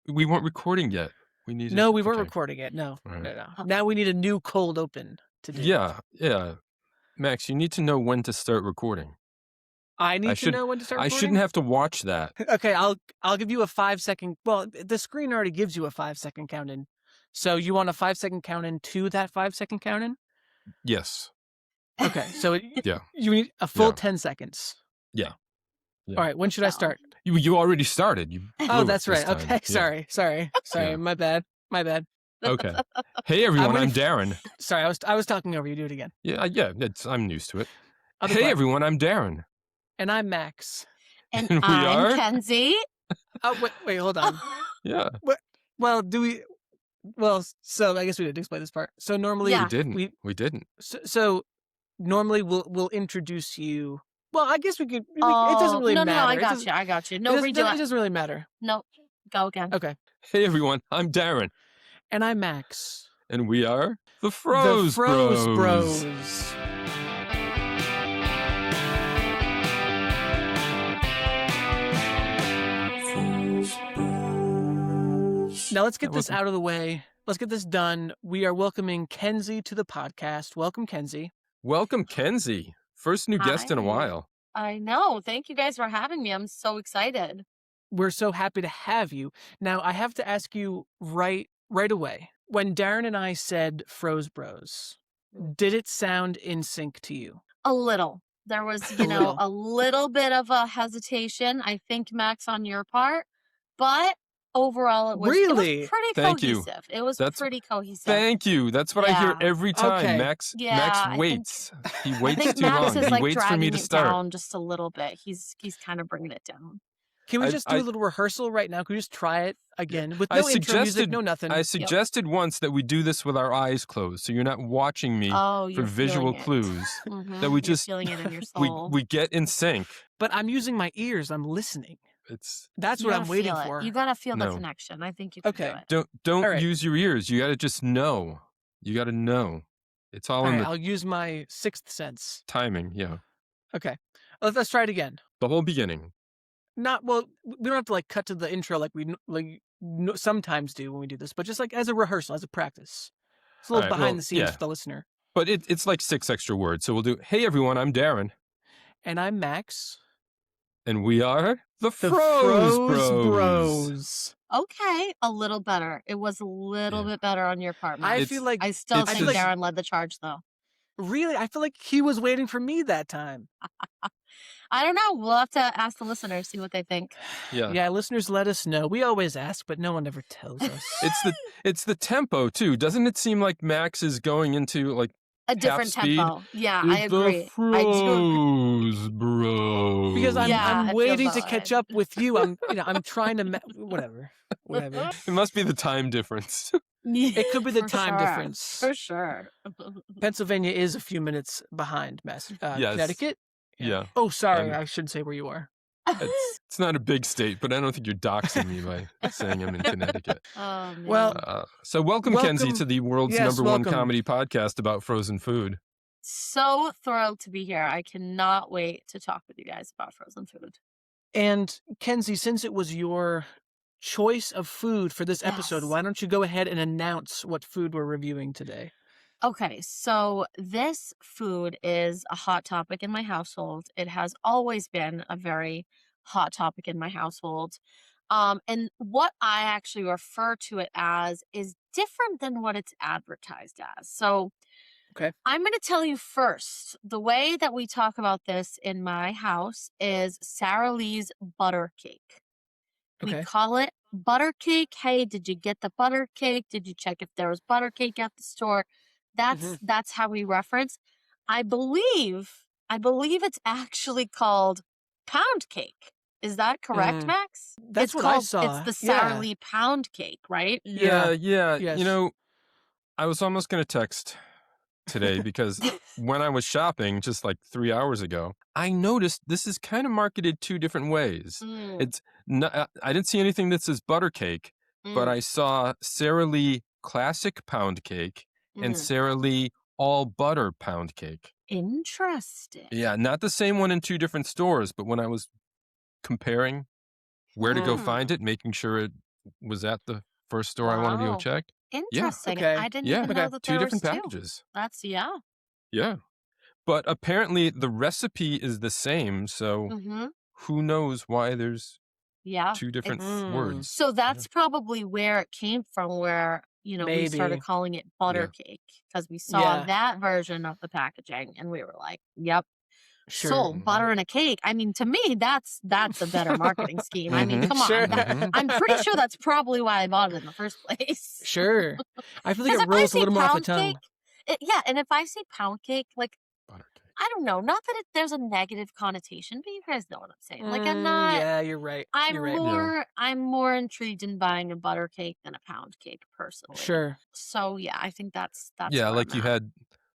We weren't recording yet. We needed. No, we weren't okay. recording it. No, All right. no. Now we need a new cold open to do. Yeah. Max, you need to know when to start recording. I need to know when to start recording? I shouldn't have to watch that. Okay, I'll give you a 5-second. Well, the screen already gives you a 5-second count in. So you want a 5-second count in to that 5-second count in? Yes. Okay, so Yeah. you need a full Yeah. 10 seconds. Yeah. All right, when should I start? You already started. You Oh, that's right. time. Okay, Yeah. sorry. Yeah. My bad. Okay. Hey everyone, I'm Darren. Sorry, I was talking over you. Do it again. Yeah. I'm used to it. I'll be Hey quiet. everyone, I'm Darren. And I'm Max. And we I'm are Kenzie. Oh, wait, hold on. Yeah. Well, do we? Well, so I guess we didn't explain this part. So normally Yeah. We didn't. So normally we'll introduce you. Well, I guess we could. It doesn't really no, matter. No, I got you. No, it redo it. doesn't really matter. No, go again. Okay. Hey everyone, I'm Darren. And I'm Max. And we are the Froze Bros. Now let's get this out of the way. Let's get this done. We are welcoming Kenzie to the podcast. Welcome, Kenzie. Welcome, Kenzie. First new guest in a Hi. while. I know. Thank you guys for having me. I'm so excited. We're so happy to have you. Now, I have to ask you right away. When Darren and I said Froze Bros, did it sound in sync to you? A little. There was, a little bit of a hesitation, I think, Max, on your part. But overall, it was Really? pretty Thank you. cohesive. It was pretty cohesive. Thank you. That's what I hear Yeah. every time. Okay. Max Yeah, waits. He I waits think too Max long. is He waits for me dragging to it start. down just a little bit. He's kind of bringing it down. Can we just do I- a little rehearsal right now? Can we just try it again with I no intro music, suggested- no nothing? I suggested once that we do this with our eyes closed, so you're not watching me Oh, for you're visual feeling it. clues. Mhm. That we You're just- feeling it in your We soul. we get in sync. But I'm using my ears. I'm listening. It's That's You what gotta I'm waiting feel it. for. You gotta feel the No. connection. I think you can Okay. do it. don't All right. use your ears. You got to just know. You got to know. It's all All in right, the I'll use my sixth sense. timing. Yeah, Okay. Let's try it again. the whole beginning. We don't have to cut to the intro like we sometimes do when we do this, but just as a rehearsal, as a practice. It's a little All right, behind well, the scenes yeah. for the listener. But it's like 6 extra words. So we'll do. Hey everyone, I'm Darren, And I'm Max. and we are the The Froze Bros. Okay, a little better. It was a little bit better on your part, Max. I It's- feel like I still it's think just- Darren led the charge, though. really, I feel like he was waiting for me that time. I don't know. We'll have to ask the listeners, see what they think. Yeah. Yeah, listeners, let us know. We always ask, but no one ever tells us. It's the tempo too. Doesn't it seem like Max is going into A different speed. tempo. Yeah, I It's the agree. I do. Froze Bros. Because Yeah, it I'm feels waiting that to way. catch up with you. I'm trying to whatever. It must be the time difference. It could be the For time sure. difference. For sure. Pennsylvania is a few minutes behind Yes. Connecticut. Yeah. Oh, sorry, Um, I shouldn't say where you are. It's not a big state, but I don't think you're doxing me by saying I'm in Connecticut. Oh, man. Well, So welcome, Kenzie, Welcome. to the world's Yes, number one welcome. comedy podcast about frozen food. so thrilled to be here. I cannot wait to talk with you guys about frozen food. And Kenzie, since it was your choice of food for this episode, Yes. why don't you go ahead and announce what food we're reviewing today? Okay, so this food is a hot topic in my household. It has always been a very hot topic in my household. And what I actually refer to it as is different than what it's advertised as. So Okay. I'm going to tell you first, the way that we talk about this in my house is Sara Lee's butter cake. We Okay. call it butter cake. Hey, did you get the butter cake? Did you check if there was butter cake at the store? That's how we reference. I believe it's actually called pound cake. Is that correct, Max? That's It's what I called, saw. It's the Sara Yeah. Lee pound cake, right? Yeah. Yes. You know, I was almost going to text today because when I was shopping just 3 hours ago, I noticed this is kind of marketed 2 different ways. Mm, It's not, I didn't see anything that says butter cake, but mm, I saw Sara Lee classic pound cake and mm. Sara Lee all butter pound cake. Interesting. Yeah, not the same one in 2 different stores, but when I was comparing where to go Hmm. find it, making sure it was at the first store I wanted to go Wow. check. Yeah, Interesting. Okay. I didn't yeah, even Okay. know that 2 there was different 2. packages. That's yeah. Yeah, but apparently the recipe is the same, so Mhm. who knows why there's Yeah. 2 different It's Mm, words. so Yeah, that's probably where it came from where, we started maybe. calling it butter yeah. cake because we saw Yeah. that version of the packaging and we were like, "Yep, Sure. sold Mhm. butter in a cake." I mean, to me, that's a better marketing scheme. I mean, Mhm, come Sure. on. mhm. I'm pretty sure that's probably why I bought it in the first place. Sure. I feel like Because it if I rolls a say little more off the pound cake, tongue. yeah, and if I say pound cake, like Butter cake. I don't know, not that there's a negative connotation, but you guys know what I'm saying. Like I'm not. Yeah, you're right. You're I'm right. Yeah. more. I'm more intrigued in buying a butter cake than a pound cake, personally. Sure. So yeah, I think that's Yeah, where I'm like you at. had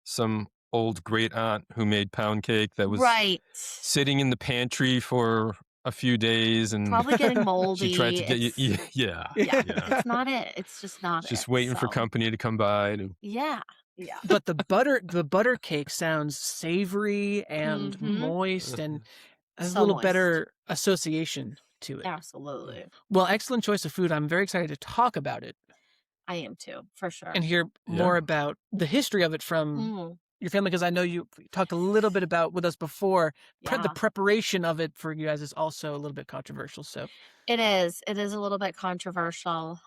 some old great aunt who made pound cake that was Right. sitting in the pantry for a few days, and Probably getting she tried moldy. to get you. It's Yeah, yeah. yeah. It's not it. It's just not it. Just waiting for So company to come by to. yeah. Yeah. But the butter cake sounds savory and Mm-hmm. moist and has a So little moist. better association to it. Absolutely. Well, excellent choice of food. I'm very excited to talk about it I am too, for sure. and hear more Yeah. about the history of it from Mm, your family because I know you talked a little bit about with us before. The yeah. preparation of it for you guys is also a little bit controversial. So It is. It is a little bit controversial.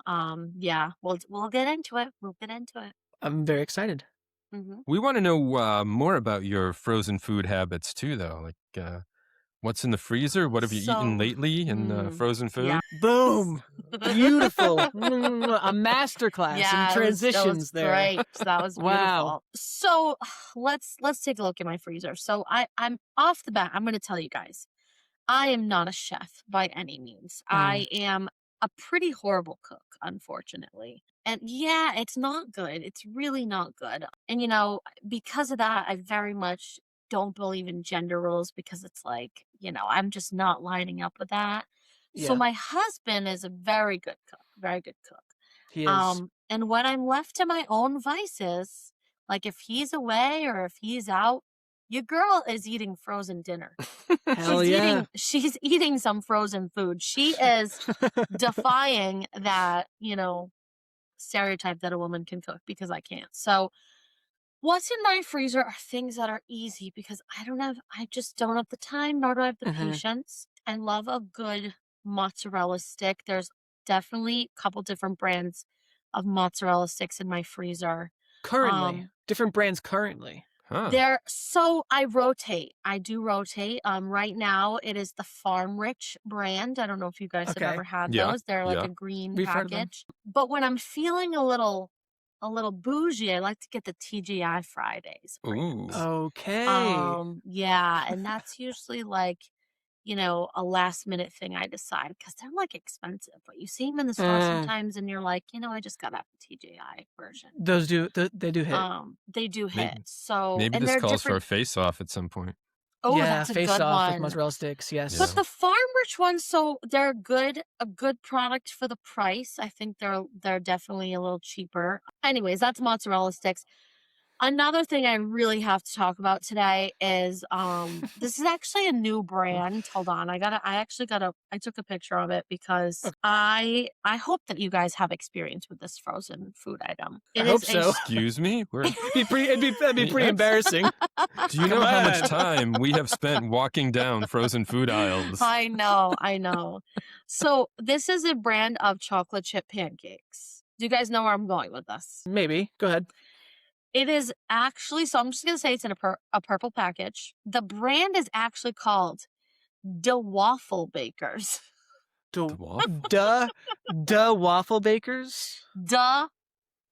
Yeah. We'll get into it. We'll get into it. I'm very excited. Mm-hmm. We want to know more about your frozen food habits too, though. Like, what's in the freezer? What have you eaten So, lately in frozen yeah. food? Boom! Beautiful. A masterclass in Yeah, that was transitions there. great. That was Wow. beautiful. So let's take a look at my freezer. So I'm off the bat, I'm gonna tell you guys, I am not a chef by any means. Mm, I am a pretty horrible cook, unfortunately. And yeah, it's not good. It's really not good. And because of that, I very much don't believe in gender roles because it's like, I'm just not lining up with that. So yeah, my husband is a very good cook, very good cook. he is. And when I'm left to my own vices, like if he's away or if he's out, your girl is eating frozen dinner. Hell yeah. She's eating some frozen food. She is defying that, stereotype that a woman can cook because I can't. So what's in my freezer are things that are easy because I just don't have the time, nor do I have the Mhm. patience. I love a good mozzarella stick. There's definitely a couple different brands of mozzarella sticks in my freezer. Currently, Um, different brands currently. Huh. I rotate. I do rotate. Right now it is the Farm Rich brand. I don't know if you guys have Okay. ever had Yeah. those. They're like Yeah. a green We've heard of them. package. But when I'm feeling a little bougie, I like to get the TGI Fridays Ooh. brand. Okay. Yeah, and that's usually like, a last minute thing I decide because they're like expensive, but you see them in the store Uh, sometimes and you're like, I just got to have the TGI version. they do hit. They do hit. Maybe, So, maybe and this they're calls for a different. face-off at some point. Oh, Yeah, that's a face good off with one. mozzarella sticks. Yes. But Yeah. the Farm Rich ones, so they're a good product for the price. I think they're definitely a little cheaper. Anyways, that's mozzarella sticks. Another thing I really have to talk about today is this is actually a new brand. Hold on. I took a picture of it because I hope that you guys have experience with this frozen food item. I It hope is a so. Excuse me? Where, That'd be pretty embarrassing. do you Come know how on. much time we have spent walking down frozen food aisles? I know. So this is a brand of chocolate chip pancakes. Do you guys know where I'm going with this? Maybe. Go ahead. It is actually, so I'm just going to say it's in a purple package. The brand is actually called De Waffle Bakers. The waffle? Duh waffle bakers. De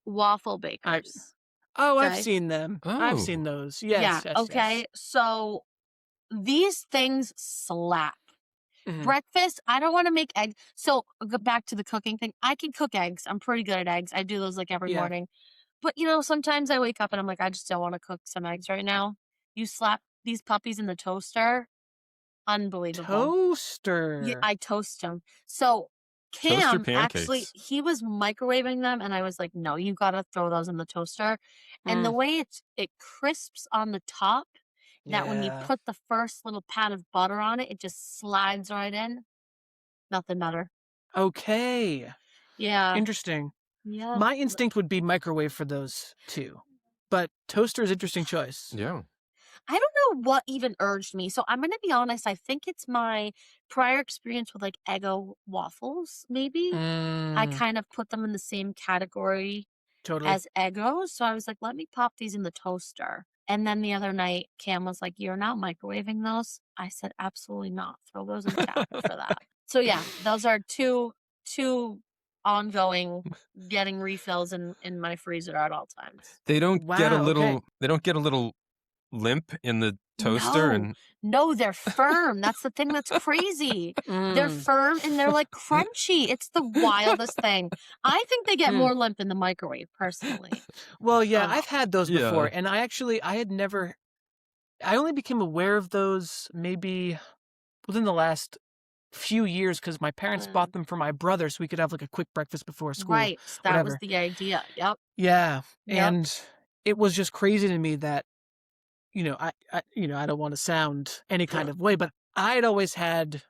Waffle Bakers. Oh, I've Okay. seen them. I've seen Oh. those. Yes. Yeah, Yes. okay. Yes. So these things slap. Mhm. Breakfast, I don't want to make eggs. So go back to the cooking thing. I can cook eggs. I'm pretty good at eggs. I do those like every Yeah. morning. But sometimes I wake up and I'm like, I just don't want to cook some eggs right now. You slap these puppies in the toaster, unbelievable. Toaster. I toast them. So Toaster Cam actually, pancakes. he was microwaving them, and I was like, no, you gotta throw those in the toaster. And the Mm, way it crisps on the top, that when you yeah. put the first little pat of butter on it, it just slides right in. Nothing better. Okay. Yeah. Interesting. Yeah. My instinct would be microwave for those two, but toaster is interesting choice. Yeah. I don't know what even urged me. So I'm going to be honest. I think it's my prior experience with like Eggo waffles, maybe. I kind of put them in the same category Totally. as Eggos. So I was like, let me pop these in the toaster. And then the other night, Cam was like, you're not microwaving those? I said, absolutely not. Throw those in the cabinet for that. So yeah, those are two ongoing getting refills in my freezer at all times. They don't get a Wow, little. okay. They don't get a little limp in the toaster, and No, they're firm. That's the thing that's crazy. They're firm and they're like crunchy. It's the wildest thing. I think they get more limp in the microwave, personally. Well, yeah, I've had those before, Yeah. and I only became aware of those maybe within the last few years because my parents bought them for my brother so we could have like a quick breakfast before school. Right. That whatever. was the idea. Yep. Yeah, Yep. and it was just crazy to me that, I don't want to sound any kind of way, but I'd always had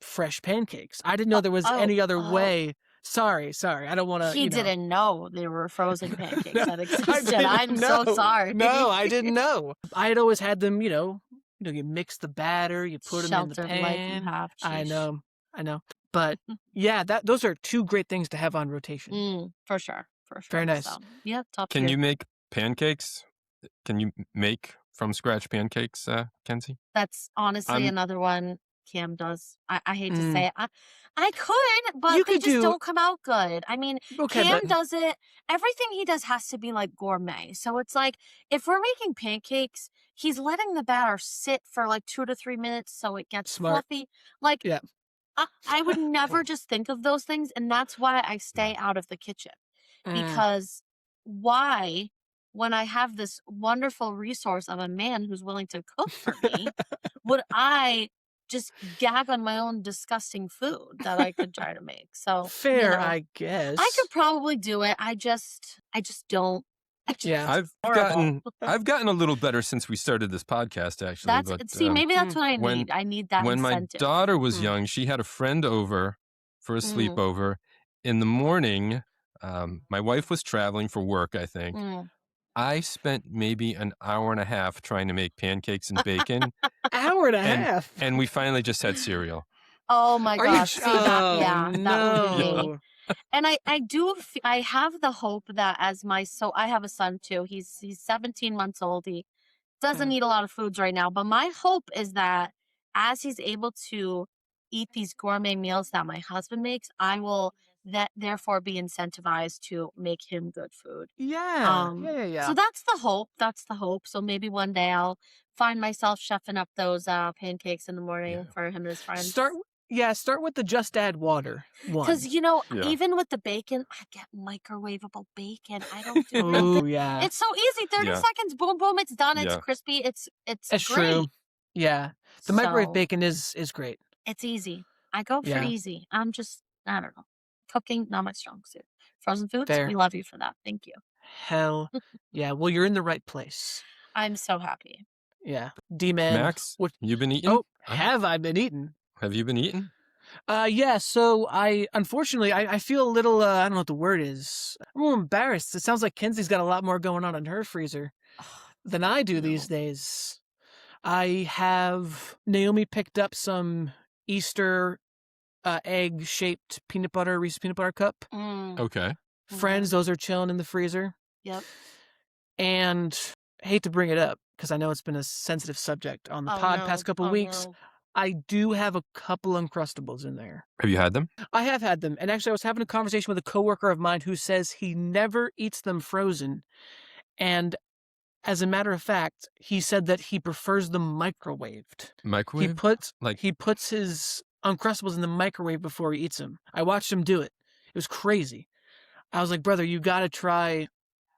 fresh pancakes. I didn't know there was any other way. Sorry. I don't want to. He didn't know there were frozen pancakes No, that I existed. didn't I'm so know. sorry. No, I didn't know. I had always had them. You mix the batter, you put them in the Sheltered life you pan. have. I Sheesh. know. But yeah, those are two great things to have on rotation. For sure. Very nice. So, yeah, top can tier. you make pancakes? Can you make from scratch pancakes, Kenzie? That's honestly another one Cam does. I hate to say it. I could, but You they could just do- don't come out good. I mean, Okay, Cam but does it. Everything he does has to be like gourmet. So it's like if we're making pancakes, he's letting the batter sit for like 2 to 3 minutes so it gets Smart. fluffy. Like, Yeah. I would never just think of those things, and that's why I stay out of the kitchen. Because why, when I have this wonderful resource of a man who's willing to cook for me, would I just gag on my own disgusting food that I could try to make? So fair, I guess. I could probably do it. I just don't. Yeah. I've gotten a little better since we started this podcast, actually. Maybe that's what I need. I need that when incentive. my daughter was young, she had a friend over for a sleepover. In the morning, my wife was traveling for work, I think. I spent maybe an hour and a half trying to make pancakes and bacon. Hour and a half. And we finally just had cereal. Oh my gosh. See, that would be me. No. And I have the hope that I have a son too. He's 17 months old. He doesn't eat a lot of foods right now, but my hope is that as he's able to eat these gourmet meals that my husband makes, I will therefore be incentivized to make him good food. Yeah. So that's the hope. So maybe one day I'll find myself chefing up those pancakes in the morning for him and his friends. Start with the just add water one. Because, even with the bacon, I get microwavable bacon. I don't do Oh, yeah. It's so easy. 30 seconds, boom, boom, it's done. It's crispy. It's That's great. true. Yeah. The microwave bacon is great. It's easy. I go for easy. I don't know. Cooking, not my strong suit. Frozen foods, Fair. we love you for that. Thank you. Hell yeah. Well, you're in the right place. I'm so happy. Yeah. D-Man. Max, you been eating? Oh, have I been eating? Have you been eating? Yeah, so unfortunately, I feel a little, I don't know what the word is. I'm a little embarrassed. It sounds like Kenzie's got a lot more going on in her freezer than I do these days. Naomi picked up some Easter egg-shaped peanut butter, Reese's peanut butter cup. Okay. Friends, those are chilling in the freezer. Yep. And I hate to bring it up because I know it's been a sensitive subject on the past couple of weeks. No. I do have a couple Uncrustables in there. Have you had them? I have had them. And actually, I was having a conversation with a coworker of mine who says he never eats them frozen. And as a matter of fact, he said that he prefers them microwaved. Microwave? He puts his Uncrustables in the microwave before he eats them. I watched him do it. It was crazy. I was like, brother, you got to try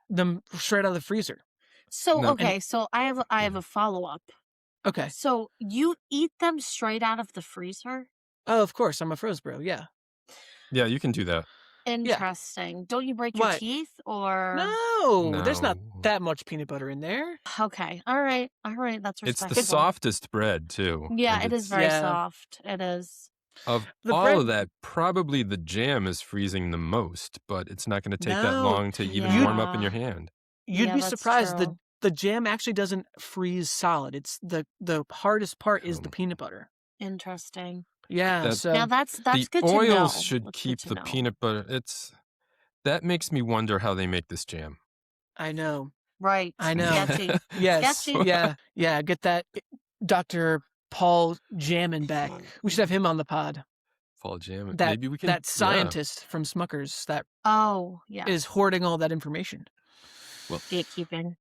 them straight out of the freezer. So, so I have a follow-up. Okay. So you eat them straight out of the freezer? Oh, of course. I'm a froze bro. Yeah. Yeah, you can do that. Interesting. Yeah. Don't you break your teeth or? No, there's not that much peanut butter in there. Okay. All right. That's respectable. It's the softest bread too. Yeah, it is very soft. It is. Of The all of bread, that, probably the jam is freezing the most, but it's not gonna take that no, long to even you'd warm up in Yeah. your hand. you'd Yeah, be that's surprised. true. The jam actually doesn't freeze solid. It's the hardest part is the Um, peanut butter. Interesting. Yeah, that Now so that's the good to oils know. should That's good keep to the know. peanut butter that makes me wonder how they make this jam. I know. Right. I know. Sketchy. Yes. Sketchy. Yeah, get that Dr. Paul Jammin back. We should have him on the pod. Fall jam. That Maybe we can that scientist from Smuckers that Oh, is yes. hoarding all that information. Well, Gatekeeping.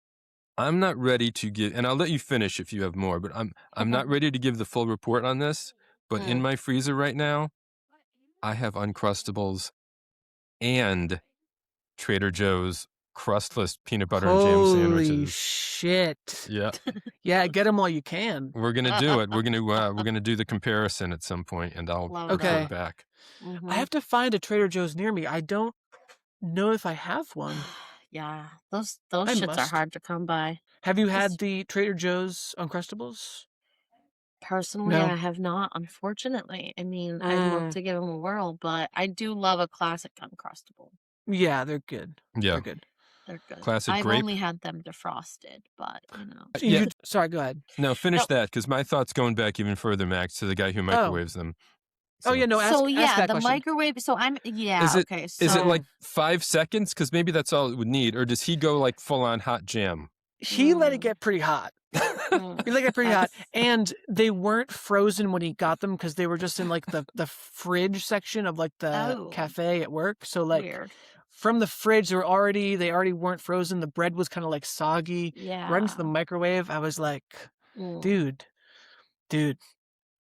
I'm not ready to give, and I'll let you finish if you have more, but I'm not ready to give the full report on this, but in Mm. my freezer right now, I have Uncrustables and Trader Joe's crustless peanut butter and jam Holy sandwiches. shit. Yeah, Yeah, get them while you can. we're gonna do it. We're gonna do the comparison at some point, and I'll Love report Okay. that. back. I Mhm. have to find a Trader Joe's near me. I don't know if I have one. Yeah. Those I shits are must. hard to come by. Have you It's had the Trader Joe's Uncrustables? personally, No. I have not, unfortunately. I mean, I'd love to give them a whirl, but I do love a classic Uncrustable. Yeah, they're good. Yeah, They're good. They're good. classic I've grape. only had them defrosted, but you know. Yeah, Sorry, go ahead. no, finish No. that because my thoughts going back even further, Max, to the guy who Oh. microwaves them. Oh yeah, So, no, So ask yeah, that the question. microwave. So I'm is yeah, it okay. is it like So 5 seconds? Because maybe that's all it would need, or does he go like full on hot jam? He let it mm, get pretty hot. mm, He let it get pretty hot. that's And they weren't frozen when he got them because they were just in like the fridge section of like the oh cafe at work. So like weird. from the fridge they already weren't frozen. The bread was kind of like soggy. Right into the Yeah. microwave. I was like, Mm, dude.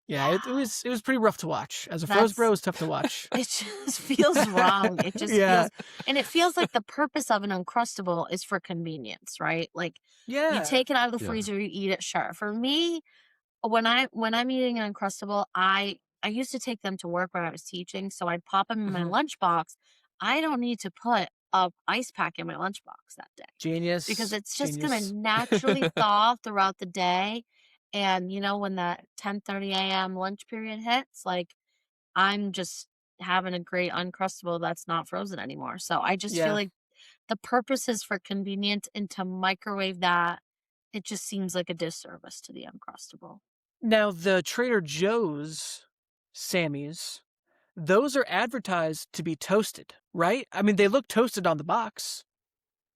Yeah, it yeah. was pretty rough to watch. As a froze bro, That's it was tough to watch. it just feels wrong. It just Yeah. feels and it feels like the purpose of an Uncrustable is for convenience, right? Like you Yeah. take it out of the Yeah. freezer, you eat it, sure. For me, when I'm eating an Uncrustable, I used to take them to work when I was teaching, so I'd pop them in my Mhm. lunchbox. I don't need to put a ice pack in my lunchbox that day Genius. because it's just gonna Genius. naturally thaw throughout the day. And you know, when that 10:30 a.m. lunch period hits, like I'm just having a great Uncrustable that's not frozen anymore. So I just feel Yeah. like the purpose is for convenience, and to microwave that, it just seems like a disservice to the Uncrustable. Now the Trader Joe's Sammys, those are advertised to be toasted, right? I mean, they look toasted on the box.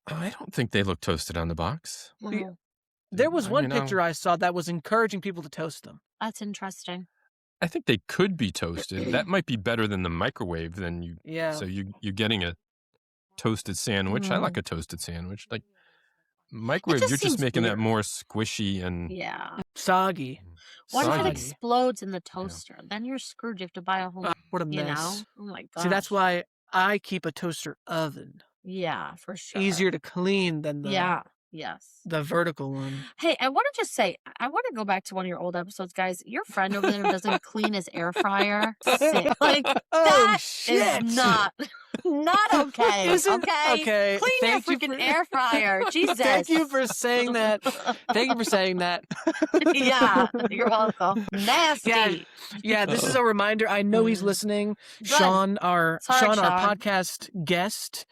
I don't think they look toasted on the box. Mhm. There was I one mean, picture I saw that was encouraging people to toast them. That's interesting. I think they could be toasted. That might be better than the microwave. Than you. Yeah. So you're getting a toasted sandwich. I like a toasted sandwich. Like microwave, just you're just seems making that weird. more squishy and Yeah. Soggy. What if it soggy. explodes in the toaster? Then you're screwed. You have to buy a whole, What a you know? mess. Oh my See, that's gosh. why I keep a toaster oven. Yeah, for sure. Easier to clean than Yeah. Yes. the vertical one. Hey, I want to just say, I want to go back to one of your old episodes, guys. Your friend over there who doesn't clean his air fryer. Sick. Like Oh that shit! is not okay. Isn't okay. Clean your Thank you freaking for- air fryer. Jesus. Thank you for saying that. Thank you for saying that. Yeah, you're welcome. Nasty. Yeah, this is a reminder. I know he's listening. Good. Sean, our Sorry, Sean, our Sean. podcast guest.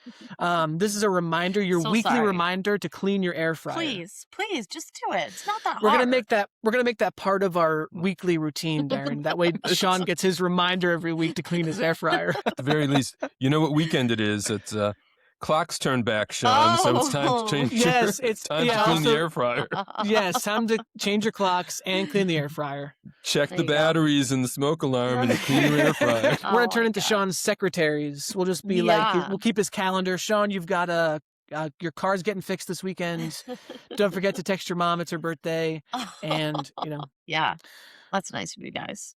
This is a reminder, your So weekly sorry. reminder to clean your air fryer. Please, just do it. It's not that We're hard. gonna make that part of our weekly routine, Darren. That way Sean gets his reminder every week to clean his air fryer. At the very least, you know what weekend it is. It's clocks turn back, Sean. So it's time to change. Yes, it's time to clean the also- air fryer. Yes, time to change your clocks and clean the air fryer. Check There the you go. batteries and the smoke alarm and clean your air fryer. We're gonna turn my into God. Sean's secretaries. We'll just be Yeah. we'll keep his calendar. Sean, you've got your car's getting fixed this weekend. Don't forget to text your mom. It's her birthday. And, yeah, that's nice of you guys.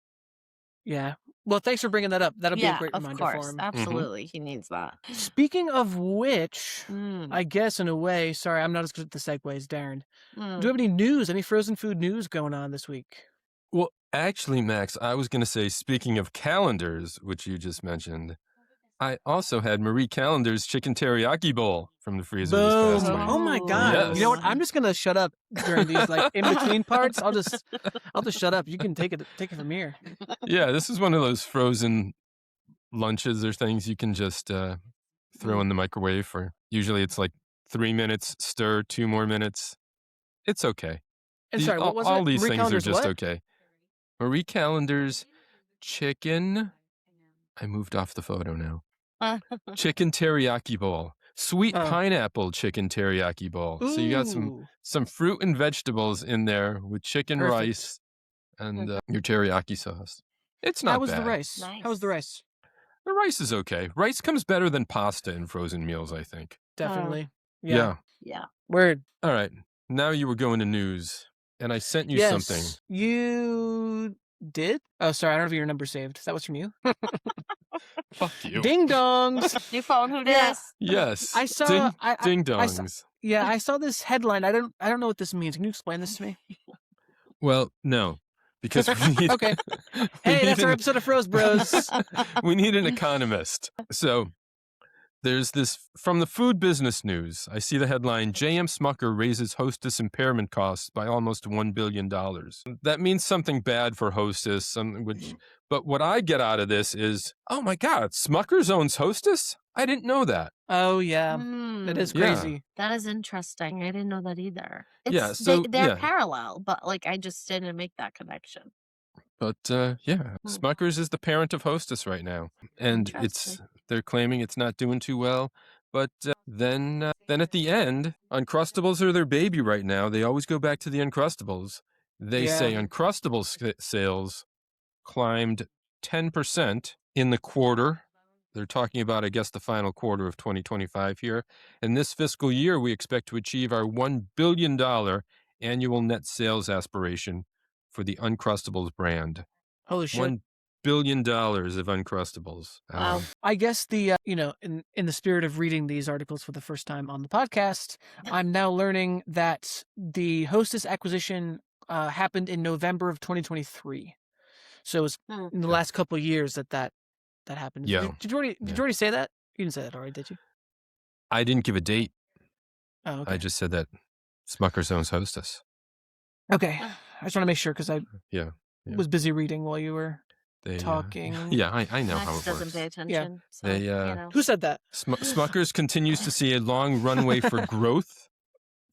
yeah. Well, thanks for bringing that up. That'll be a great of reminder course, for him. absolutely, he needs that. Speaking of which, Mm, I guess in a way, sorry, I'm not as good at the segues, Darren. mm. Do you have any news, any frozen food news going on this week? Well, actually, Max, I was going to say, speaking of calendars, which you just mentioned, I also had Marie Callender's chicken teriyaki bowl from the freezer this Boom. past week. Oh my God. You know what? Yes. I'm just going to shut up during these like in between parts. I'll just shut up. You can take it from here. Yeah, this is one of those frozen lunches or things you can just throw in the microwave for. Usually it's like 3 minutes, stir 2 more minutes. It's okay. And sorry, what was all it? these Marie things are Callender's just what? okay. Marie Callender's chicken. I moved off the photo now. Chicken teriyaki bowl. Sweet pineapple chicken teriyaki bowl. Ooh. So you got some fruit and vegetables in there with chicken, Perfect. rice, and your teriyaki sauce. It's not How was bad. the rice? Nice. How was the rice? The rice is okay. Rice comes better than pasta in frozen meals, I think. Definitely. Yeah. Yeah. Word. All right. Now you were going to news, and I sent you something. You did? Oh, sorry. I don't have your number saved. That was from you. Fuck you. Ding dongs. New phone, who dis? Yes. I saw. Ding I saw, dongs. yeah, I saw this headline. I don't know what this means. Can you explain this to me? Well, no, because we need. Okay. we Hey, need that's our episode of Froze Bros. we need an economist. So there's this from the food business news. I see the headline: J.M. Smucker raises Hostess impairment costs by almost $1 billion. That means something bad for Hostess. But what I get out of this is, oh my God, Smucker's owns Hostess? I didn't know that. Oh yeah, that is crazy. That is interesting. I didn't know that either. They're parallel, but like I just didn't make that connection. But Smucker's is the parent of Hostess right now, and they're claiming it's not doing too well. But then at the end, Uncrustables are their baby right now. They always go back to the Uncrustables. They say Uncrustables sales climbed 10% in the quarter. They're talking about, I guess, the final quarter of 2025 here. In this fiscal year, we expect to achieve our $1 billion annual net sales aspiration for the Uncrustables brand. Holy shit. $1 billion of Uncrustables. Wow. I guess the, in the spirit of reading these articles for the first time on the podcast, I'm now learning that the Hostess acquisition happened in November of 2023. So it was in the last couple of years that happened. Yeah. Did you already say that? You didn't say that already, did you? I didn't give a date. Oh, okay. I just said that Smucker's owns Hostess. Okay. I just want to make sure because I Yeah. was busy reading while you were talking. I know how it doesn't works. pay attention. Yeah. Who said that? Smucker's continues to see a long runway for growth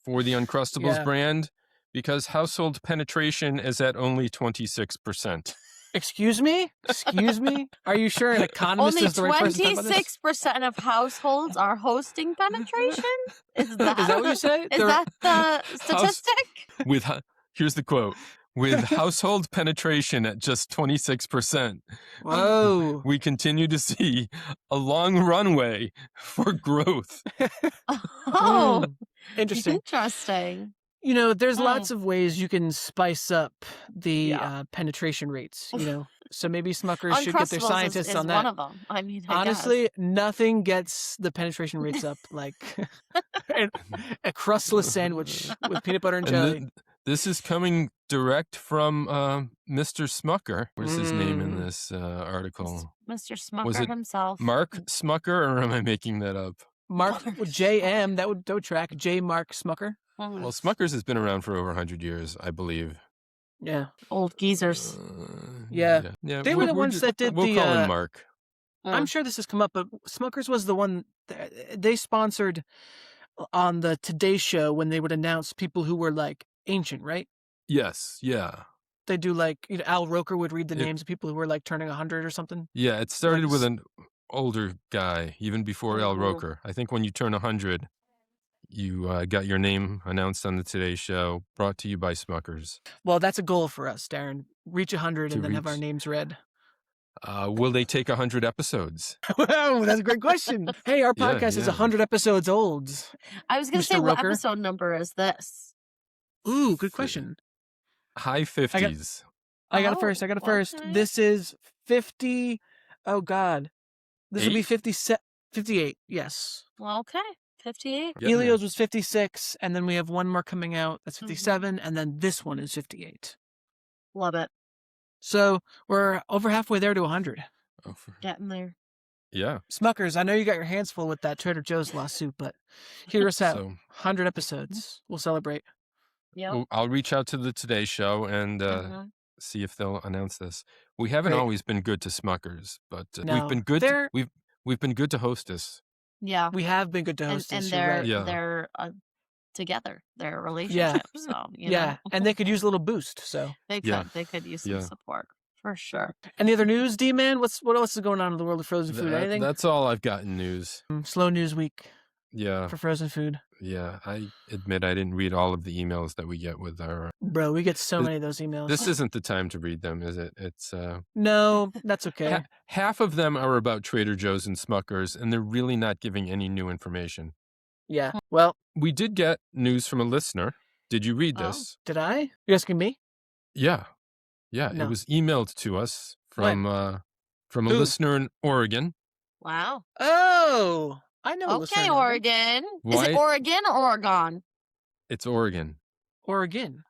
for the Uncrustables brand because household penetration is at only 26%. Excuse me? Are you sure an economist is the right person to talk about this? Only 26% of households are hosting penetration? Is that what you said? Is that the statistic? Here's the quote. With household penetration at just 26%, whoa, we continue to see a long runway for growth. Oh, interesting. There's lots of ways you can spice up the penetration rates, So maybe Smuckers should get their scientists is on that. One of them. I mean, honestly, nothing gets the penetration rates up like a crustless sandwich with peanut butter and jelly. This is coming direct from Mr. Smucker. Where's his name in this article? Mr. Smucker Was it himself. Mark Smucker, or am I making that up? Mark J.M. That would track. J. Mark Smucker. Well, Smucker's has been around for over 100 years, I believe. Yeah. Old geezers. Yeah. They were the ones that did we'll call him Mark. I'm sure this has come up, but Smucker's was the one they sponsored on the Today Show when they would announce people who were like ancient, right? Yes, yeah. They do like, Al Roker would read the names of people who were like turning 100 or something. Yeah, it started with an older guy, even before Al Roker. I think when you turn 100, you got your name announced on the Today Show, brought to you by Smuckers. Well, that's a goal for us, Darren. Reach 100 and then have our names read. Will they take 100 episodes? Wow, that's a great question. Hey, our podcast is 100 episodes old. I was going to say, what episode number is this? Ooh, good question. High 50s. I got it first. Okay. This is 50. Oh, God. This would be 58. Yes. Well, okay. 58. Elio's was 56. And then we have one more coming out. That's 57. And then this one is 58. Love it. So we're over halfway there to 100. Getting there. Yeah. Smuckers, I know you got your hands full with that Trader Joe's lawsuit, but hear us out. So 100 episodes. We'll celebrate. Yep. I'll reach out to the Today Show and Mhm. see if they'll announce this. We haven't Great. always been good to Smuckers, but we've No. been good. They're- We've been good to Hostess. Yeah. We have been good to And Hostess. You're right. Yeah. they're together. Their relationship. So you know. Yeah, and they could use a little boost. So They could. Yeah. They could use some Yeah. support for sure. any other news, D-Man? What else is going on in the world of frozen food? Anything? That's all I've got in news. Slow news week Yeah. for frozen food. Yeah. I admit I didn't read all of the emails that we get with our. Bro, we get so many of those emails. This isn't the time to read them, is it? It's No, that's okay. half of them are about Trader Joe's and Smuckers, and they're really not giving any new information. Yeah. Well, We did get news from a listener. Did you read Oh. this? did I? You're asking me? Yeah. Yeah. No. It was emailed to us from a Who? listener in Oregon. Wow. Oh, I know. a listener Okay, in Oregon. Is Why- it Oregon or Oregon? It's Oregon. Oregon.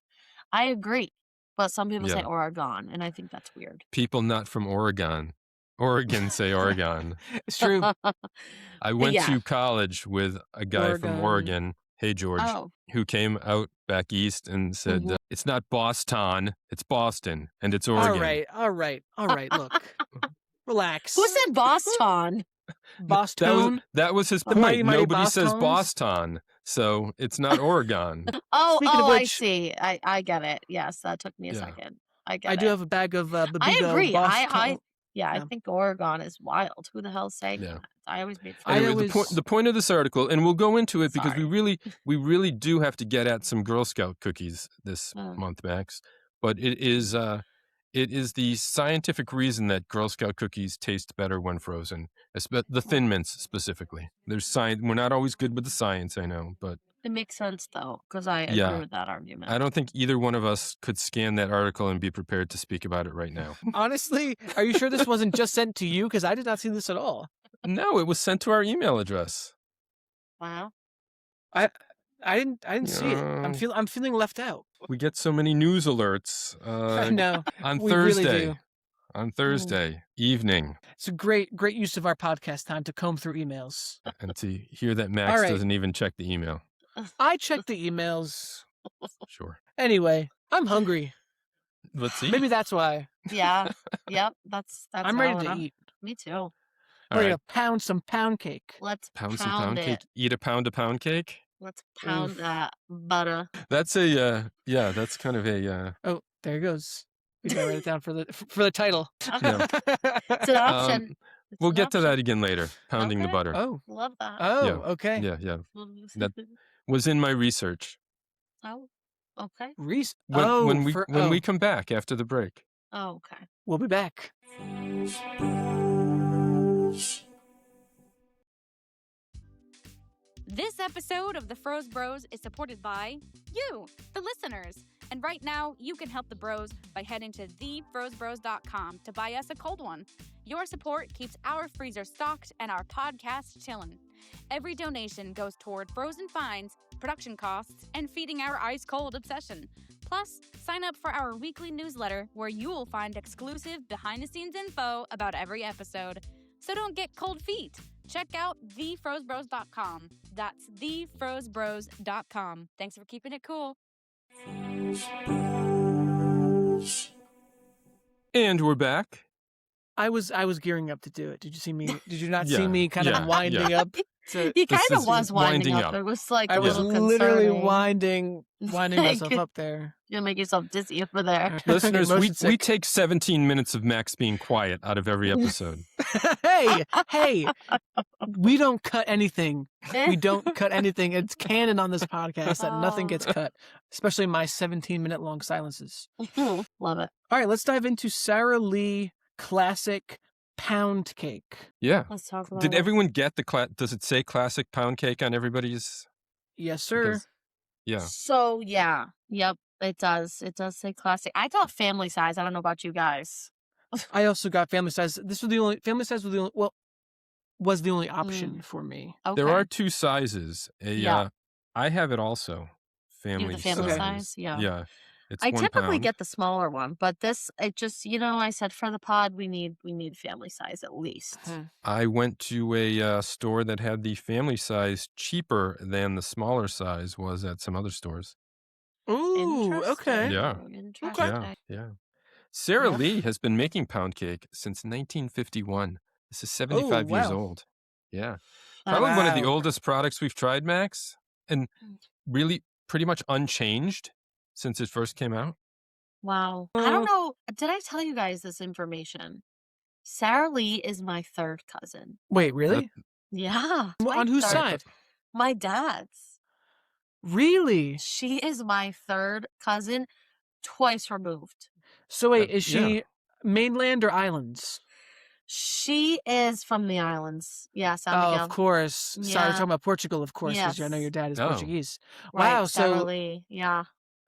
I agree, but some people say Yeah. Oregon, and I think that's weird. People not from Oregon. Oregon say Oregon. It's true. I went yeah. to college with a guy from Oregon. Oregon. Hey, George. Oh. Who came out back east and said, Mhm. it's not Boston, it's Boston, and it's Oregon. All right. Look, relax. Who said Boston? Boston? That was his The point. mighty, mighty Nobody says Bostons? Boston, so it's not Oregon. Oh, Speaking of I which- see. I get it. Yes, that took me a Yeah. second. I get I it. do have a bag of I Babigo agree. Boston. Yeah, I Yeah. think Oregon is wild. Who the hell's saying Yeah. that? I always made fun. Anyway, always- the point of this article, and we'll go into it because Sorry. we really do have to get at some Girl Scout cookies this Mm. month, Max. But it is the scientific reason that Girl Scout cookies taste better when frozen, the Thin Mints specifically. There's science. We're not always good with the science, I know, but It makes sense though, because I agree Yeah. with that argument. I don't think either one of us could scan that article and be prepared to speak about it right now. Honestly, are you sure this wasn't just sent to you? Because I did not see this at all. No, it was sent to our email address. Wow. I didn't see it. No. I'm feeling left out. We get so many news alerts I know. on We really Thursday. do. On Thursday evening, It's a great use of our podcast time to comb through emails. and to hear that Max right. doesn't even check the email. I check the emails. Sure. Anyway, I'm hungry. Let's see. Maybe that's why. Yeah. Yep. That's I'm ready valid. to I'm- eat. Me too. All I'm ready right. to pound some pound cake. Let's Pound pound, some pound it. cake. Eat a pound of pound cake. Let's pound that butter. That's a that's kind of a Oh, there it goes. We gotta write it down for the title. Okay. It's an option. It's we'll an get to option. that again later. Pounding the Okay. butter. Oh, Love that. okay. Yeah. That was in my research. Oh, okay. When we come back after the break. Oh, okay. We'll be back. This episode of the Froze Bros is supported by you, the listeners. And right now, you can help the bros by heading to thefrozebros.com to buy us a cold one. Your support keeps our freezer stocked and our podcast chillin'. Every donation goes toward frozen fines, production costs, and feeding our ice-cold obsession. Plus, sign up for our weekly newsletter where you will find exclusive behind-the-scenes info about every episode. So don't get cold feet. Check out thefrozebros.com. That's thefrozebros.com. Thanks for keeping it cool. And we're back. I was gearing up to do it. Did you see me? Did you not see Yeah, me kind yeah, of winding yeah. up? To, He This kind of is was winding winding up. up. It was like I a was little literally concerning. winding myself Like- up there. You'll make yourself dizzy over there. Listeners, Motion we sick. take 17 minutes of Max being quiet out of every episode. hey, we don't cut anything. We don't cut anything. It's canon on this podcast that nothing gets cut, especially my 17-minute long silences. Love it. All right, let's dive into Sara Lee classic pound cake. Yeah. Let's talk about Did it. everyone get does it say classic pound cake on everybody's? Yes, sir. Because- yeah. So yeah, yep, it does. It does say classic. I got family size. I don't know about you guys. I also got family size. This was the only family size was the only option for me. Okay. There are two sizes. Yeah. I have it also. You have Family the family Okay. size. Yeah. Yeah. It's I 1 typically pound. get the smaller one, but this, it just, I said for the pod, we need family size at least. I went to a store that had the family size cheaper than the smaller size was at some other stores. Ooh, okay. Yeah. Interesting. Yeah. Sara Yeah. Lee has been making pound cake since 1951. This is Oh, 75 years wow. old. Yeah. Probably one of the oldest products we've tried, Max, and really pretty much unchanged since it first came out. Wow. I don't know. Did I tell you guys this information? Sara Lee is my third cousin. Wait, really? Yeah. On whose third- side? My dad's. Really? She is my third cousin, twice removed. So wait, is yeah. she mainland or islands? She is from the islands. Yeah, San Oh, Miguel. of course. Sorry, Yeah. talking about Portugal, of course, because I know Yes. your dad is Oh. Portuguese. Right, Wow, Sara so Lee. Yeah.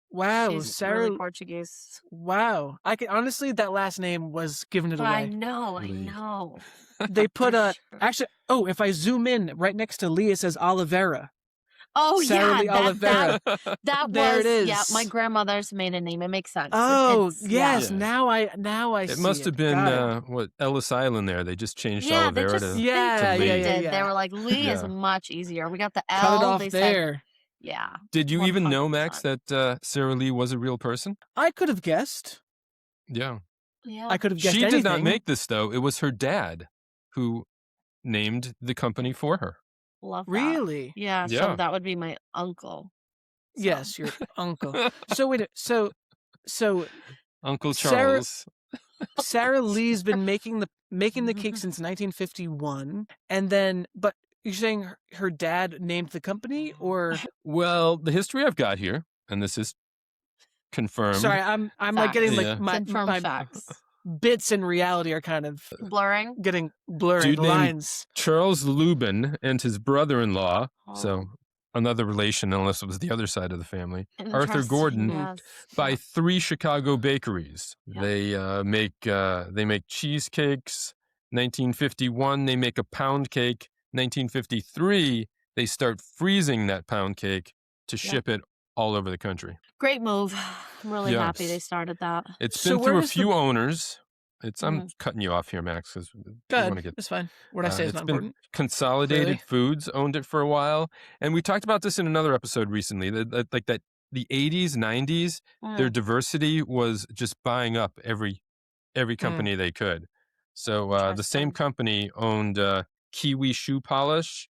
wow, She's Sara. really Portuguese. Wow, I can honestly that last name was giving it I away. know. Lee. They put For a sure. actually. Oh, if I zoom in right next to Lee, it says Oliveira. Oh Sara yeah, Lee Oliveira. that There was it yeah, is. my grandmother's maiden name. It makes sense. Oh It's- yes, Yeah. now I see It must have been Got it. what Ellis Island there. They just changed Yeah, they Oliveira just to Yeah, Lee. did. They were like Lee is Yeah. much easier. We got the Cut L. it off they there. said yeah. Did you even know, Max, 100%. that Sara Lee was a real person? I could have guessed. Yeah. Yeah. I could have guessed She anything. did not make this, though. It was her dad who named the company for her. Love that. Really? Yeah, Yeah. so that would be my uncle. So. Yes, your uncle. So wait, so Uncle Sarah- Charles. Sara Lee's been making the cake since 1951, and then but you're saying her dad named the company, or Well, the history I've got here, and this is confirmed. sorry, I'm like getting Yeah. like my Confirmed facts. bits and reality are kind of Blurring. getting blurry. Dude The named lines. Charles Lubin and his brother-in-law, Oh. so another relation, unless it was the other side of the family, Arthur Interesting, Gordon, yes. by 3 Chicago bakeries. Yeah. They make cheesecakes. 1951, they make a pound cake. 1953, they start freezing that pound cake to Yeah. ship it all over the country. Great move. I'm really happy Yes. they started that. It's So been where through a does the- few owners. I'm Mhm. cutting you off here, Max, because we Good. want to get. It's fine. What I say is It's not been important. Consolidated Clearly. Foods owned it for a while, and we talked about this in another episode recently. That the 80s, 90s, their Mm. diversity was just buying up every company they could. So the same Interesting. company owned Kiwi Shoe Polish,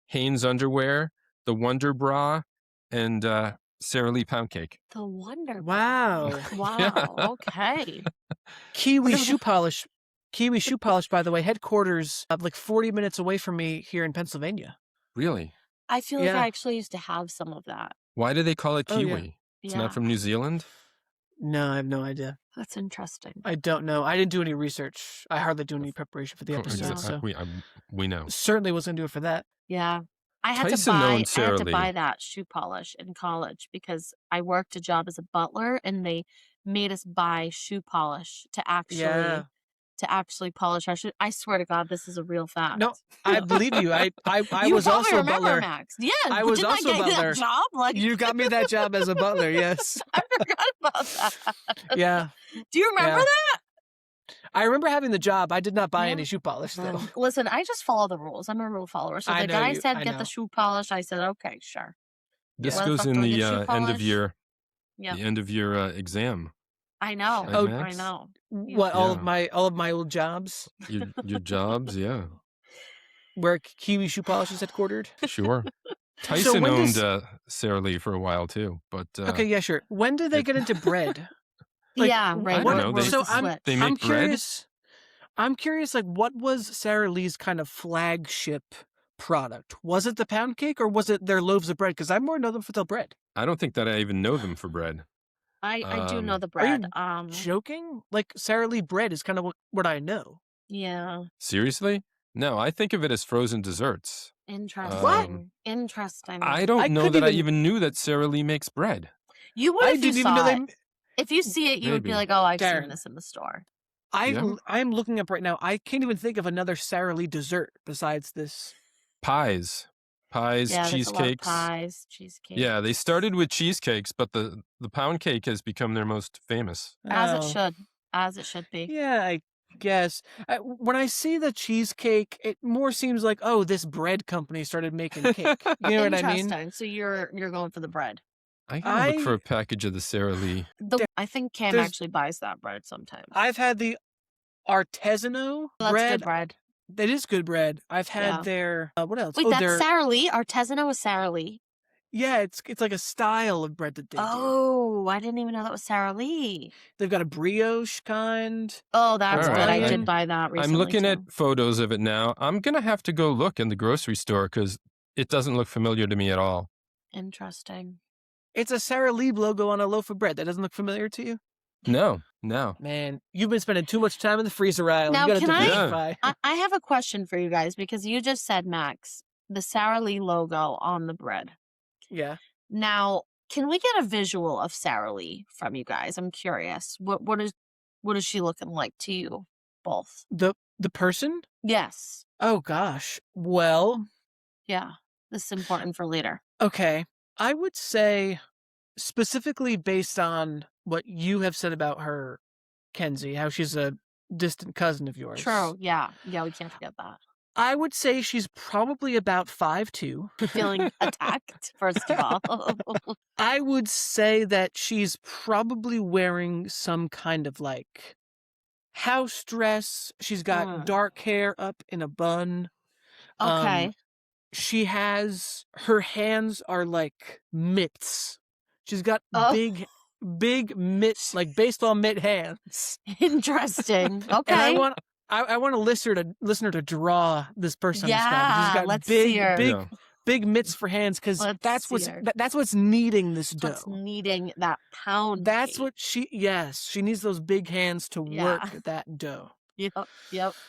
Hanes Underwear, the Wonder Bra, and Sara Lee Pound Cake. The Wonder. Wow. Wow. Okay. Kiwi shoe polish. Kiwi shoe polish, by the way, headquarters like 40 minutes away from me here in Pennsylvania. Really? I feel like Yeah. I actually used to have some of that. Why do they call it Oh, yeah. Kiwi? It's Yeah. not from New Zealand? No, I have no idea. That's interesting. I don't know. I didn't do any research. I hardly do any preparation for the episode, so We know. certainly wasn't going to do it for that. Yeah. I had Tyson owned Sara to Lee. buy that shoe polish in college because I worked a job as a butler and they made us buy shoe polish to Yeah. actually polish our shoe. I swear to God, this is a real fact. No, I believe you. I You was probably also a remember, butler. Max. Yeah, I was didn't also a I get you butler. that job? Like You got me that job as a butler, yes. I forgot about that. Yeah. Do you remember Yeah. that? I remember having the job. I did not buy Yeah. any shoe polish, though. Listen, I just follow the rules. I'm a rule follower. So I the know guy you. said I get know. the shoe polish. I said okay, sure. This Where the goes fuck in do I the get shoe end of polish? your Yeah, the end of your exam. I know. Right, Oh, I Max? know. What Yeah. all of my old jobs Your jobs, yeah, where Kiwi shoe polish is headquartered. sure. Tyson when owned does- Sara Lee for a while too, but Okay, yeah, sure. When did they it- get into bread? Like, Yeah, right. I don't What- know, what they- was So the I'm switch? they I'm make bread? curious. I'm curious. Like, what was Sara Lee's kind of flagship product? Was it the pound cake, or was it their loaves of bread? Because I more know them for the bread. I don't think that I even know them for bread. I do know the Are you bread. Joking? Like Sara Lee bread is kind of what I know. Yeah. Seriously? No, I think of it as frozen desserts. Interesting. What? Interesting. I don't I know couldn't that I even- even knew that Sara Lee makes bread. You would I if you didn't even saw know it. they. If you see it, you would be Maybe. like, "Oh, I've Darren. seen this in the store." Yeah. I'm looking up right now. I can't even think of another Sara Lee dessert besides this. Pies pies, Yeah, there's a lot of cheesecakes. pies, cheesecakes. Yeah, they started with cheesecakes, but the pound cake has become their most famous. As it Oh. should. As it should be. Yeah, I guess. When I see the cheesecake, it more seems like, oh, this bread company started making cake. You know what I mean? Interesting. So you're going for the bread. I gotta look for I a package of the Sara Lee. I think Cam there's- actually buys that bread sometimes. I've had the artisanal That's bread. good bread. That is good bread. I've had Yeah. their what else? Wait, oh, that's their Sara Lee? Artisanal is Sara Lee. yeah, it's like a style of bread that they do. Oh, I didn't even know that was Sara Lee. They've got a brioche kind. Oh, that's All good. right, I I- did buy that recently. I'm looking too. at photos of it now. I'm gonna have to go look in the grocery store because it doesn't look familiar to me at all. Interesting. It's a Sara Lee logo on a loaf of bread. That doesn't look familiar to you? No. Man, you've been spending too much time in the freezer aisle. Now, You gotta can I- diversify. I have a question for you guys because you just said, Max, the Sara Lee logo on the bread. Yeah. Now, can we get a visual of Sara Lee from you guys? I'm curious. What is she looking like to you both? The person? Yes. Oh gosh. Well, Yeah. This is important for later. okay. I would say specifically based on what you have said about her, Kenzie, how she's a distant cousin of yours. True. Yeah. Yeah, we can't forget that. I would say she's probably about 5'2". Feeling attacked, first of all. I would say that she's probably wearing some kind of like house dress. She's got Mm. dark hair up in a bun. Okay. She has her hands are like mitts. She's got Oh. big mitts, like baseball mitt hands. Interesting. Okay. And I want a listener to draw this person. I'm describing. Yeah, She's got let's see her. Yeah. big mitts for hands because Let's that's what's see her. that's what's kneading this dough. What's needing that pound? That's cake. what she needs those big hands to Yeah. work that dough. Yep. All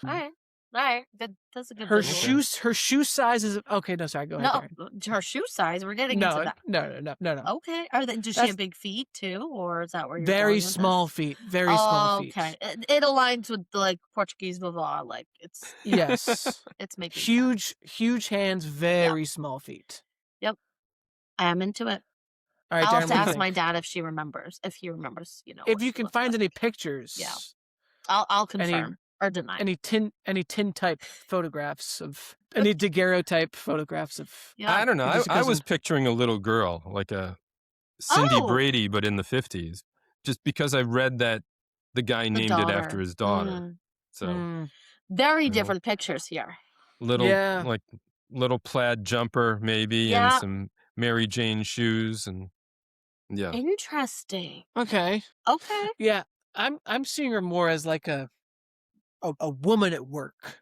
right. All right. Good. That's a good Her visual. shoe size is okay. No, sorry. Go ahead. No, Darren. her shoe size. We're getting into that. No. Okay. Does she That's- have big feet too, or is that where you're Very going with small this? feet. Very small feet. Okay. It aligns with like Portuguese vovó. Like it's Yes. it's making sense. huge hands. Very small feet. I am into it. All right, I'll Darren. have What to do you ask think? my dad if he remembers. If he remembers, If what you she can looks find like. any pictures. Yeah. I'll Any- confirm or deny. Any tin type photographs of any daguerreotype photographs of. Yeah. I don't know. Just a I was cousin. picturing a little girl, like a Cindy Oh. Brady, but in the 50s, just because I read that the guy named it after daughter. his daughter. Mm. So Mm, Very You know. different pictures here. little, Yeah. like little plaid jumper maybe, Yeah. and some Mary Jane shoes, and yeah. Interesting. okay. Okay. Yeah, I'm seeing her more as like a woman at work.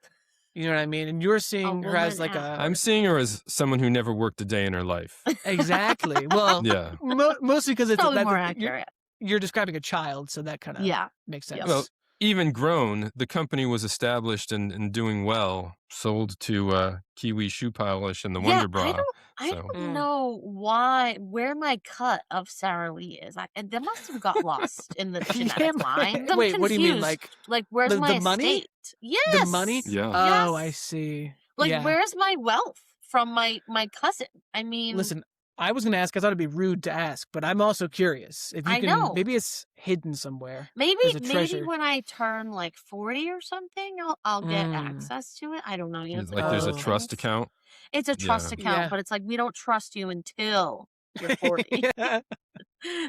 You know what I mean? And you're seeing her as woman like at a I'm seeing her as someone who never worked a day in her life. exactly. Well, Yeah. mostly because it's Probably more you're, accurate. you're describing a child, so that kind of Yeah. makes Yep. sense. Well, even grown, the company was established and doing well, sold to Kiwi Shoe Polish and the Wonder Bra. I so- don't Mm. know where my cut of Sara Lee is. And they must have got lost in the genetic line. I'm Wait, what do you mean? confused. Like where's the my money? estate? Yes. The money? Yeah. Oh, I Yes. see. Like yeah. where's my wealth from my cousin? I mean, Listen, I was going to ask. I thought it'd be rude to ask, but I'm also curious. If you I can, know. maybe it's hidden somewhere. maybe there's a treasure. when I turn like 40 or something, I'll get Mm. access to it. I don't know. You know, it's Like one there's of a Oh. those trust things. account. It's a trust Yeah. account, Yeah. but it's like we don't trust you until you're 40. Yeah.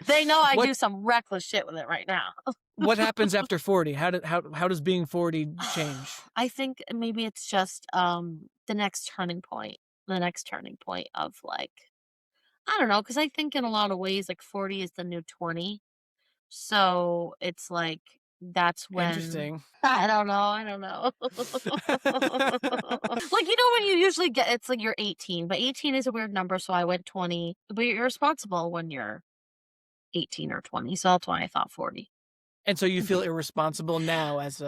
They know I What- do some reckless shit with it right now. What happens after 40? How does being 40 change? I think maybe it's just the next turning point. The next turning point of like I don't know, because I think in a lot of ways like 40 is the new 20. So it's like that's when Interesting. I don't know. Like you know when you usually get it's like you're 18, but 18 is a weird number, so I went 20. But you're responsible when you're 18 or 20, so that's why I thought 40. And so you feel irresponsible now as you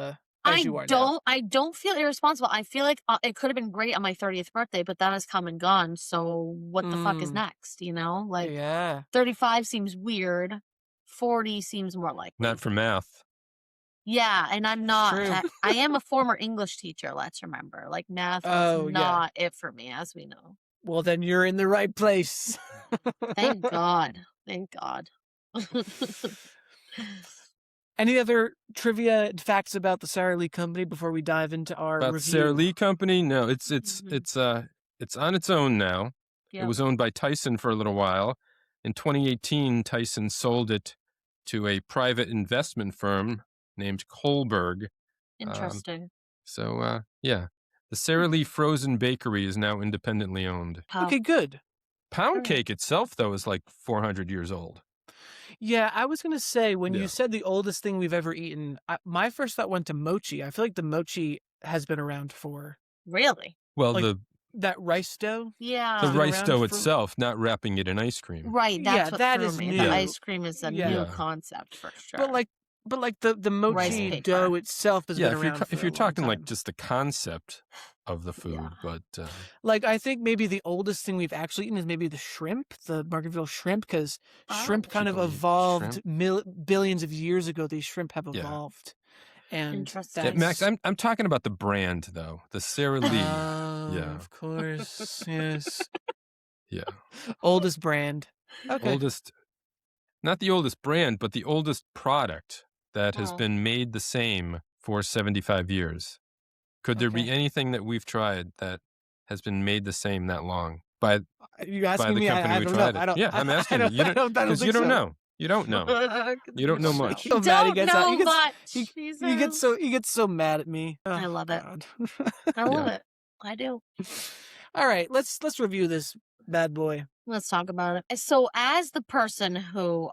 are I don't feel irresponsible. I feel like it could have been great on my 30th birthday, but that has come and gone. So what the fuck is Mm. next? You know, now. like Yeah. 35 seems weird. 40 seems more likely. Not for math. Yeah, and I'm not. True. I am a former English teacher. Let's remember, like math Oh, was yeah. not it for me, as we know. Well, then you're in the right place. Thank God. Thank God. Any other trivia facts about the Sara Lee company before we dive into our About the Sara review? Lee company? No, it's on its own now. It Yep. was owned by Tyson for a little while. In 2018, Tyson sold it to a private investment firm named Kohlberg. Interesting. Yeah, the Sara Lee Frozen Bakery is now independently owned. Wow. Okay, good. Pound Alright. cake itself, though, is like 400 years old. Yeah, I was gonna say when Yeah. you said the oldest thing we've ever eaten, my first thought went to mochi. I feel like the mochi has been around for Really? Well, like, the that rice dough. Yeah. the been rice around dough for- itself, not wrapping it in ice cream. Right. That's Yeah, what that threw is me. new. The ice cream is a Yeah. new Yeah. concept for sure. But like the mochi paper. dough itself has Yeah, been around if for you're a long talking like time. just the concept of the food, Yeah. but Like, I think maybe the oldest thing we've actually eaten is maybe the shrimp, the Margaretville shrimp, because shrimp Oh. kind of People eat evolved shrimp? billions of years ago. These shrimp have Yeah. evolved, and Interesting. yeah, that's Max, I'm talking about the brand though, the Sara Lee. Yeah. of course, yes, Yeah, oldest brand. Okay, oldest, not the oldest brand, but the oldest product that has Oh. been made the same for 75 years. Could there be Okay. anything that we've tried that has been made the same that long by you by asking the me? company I we don't tried know. it? I don't. Yeah, I'm asking you. You I don't don't because you think don't so. know. You don't know. You don't know much. So mad he Don't gets know out. He gets, much. he Jesus. gets so mad at me. Oh, I love it. God. I love Yeah. it. I do. All right, let's review this bad boy. Let's talk about it. So, as the person who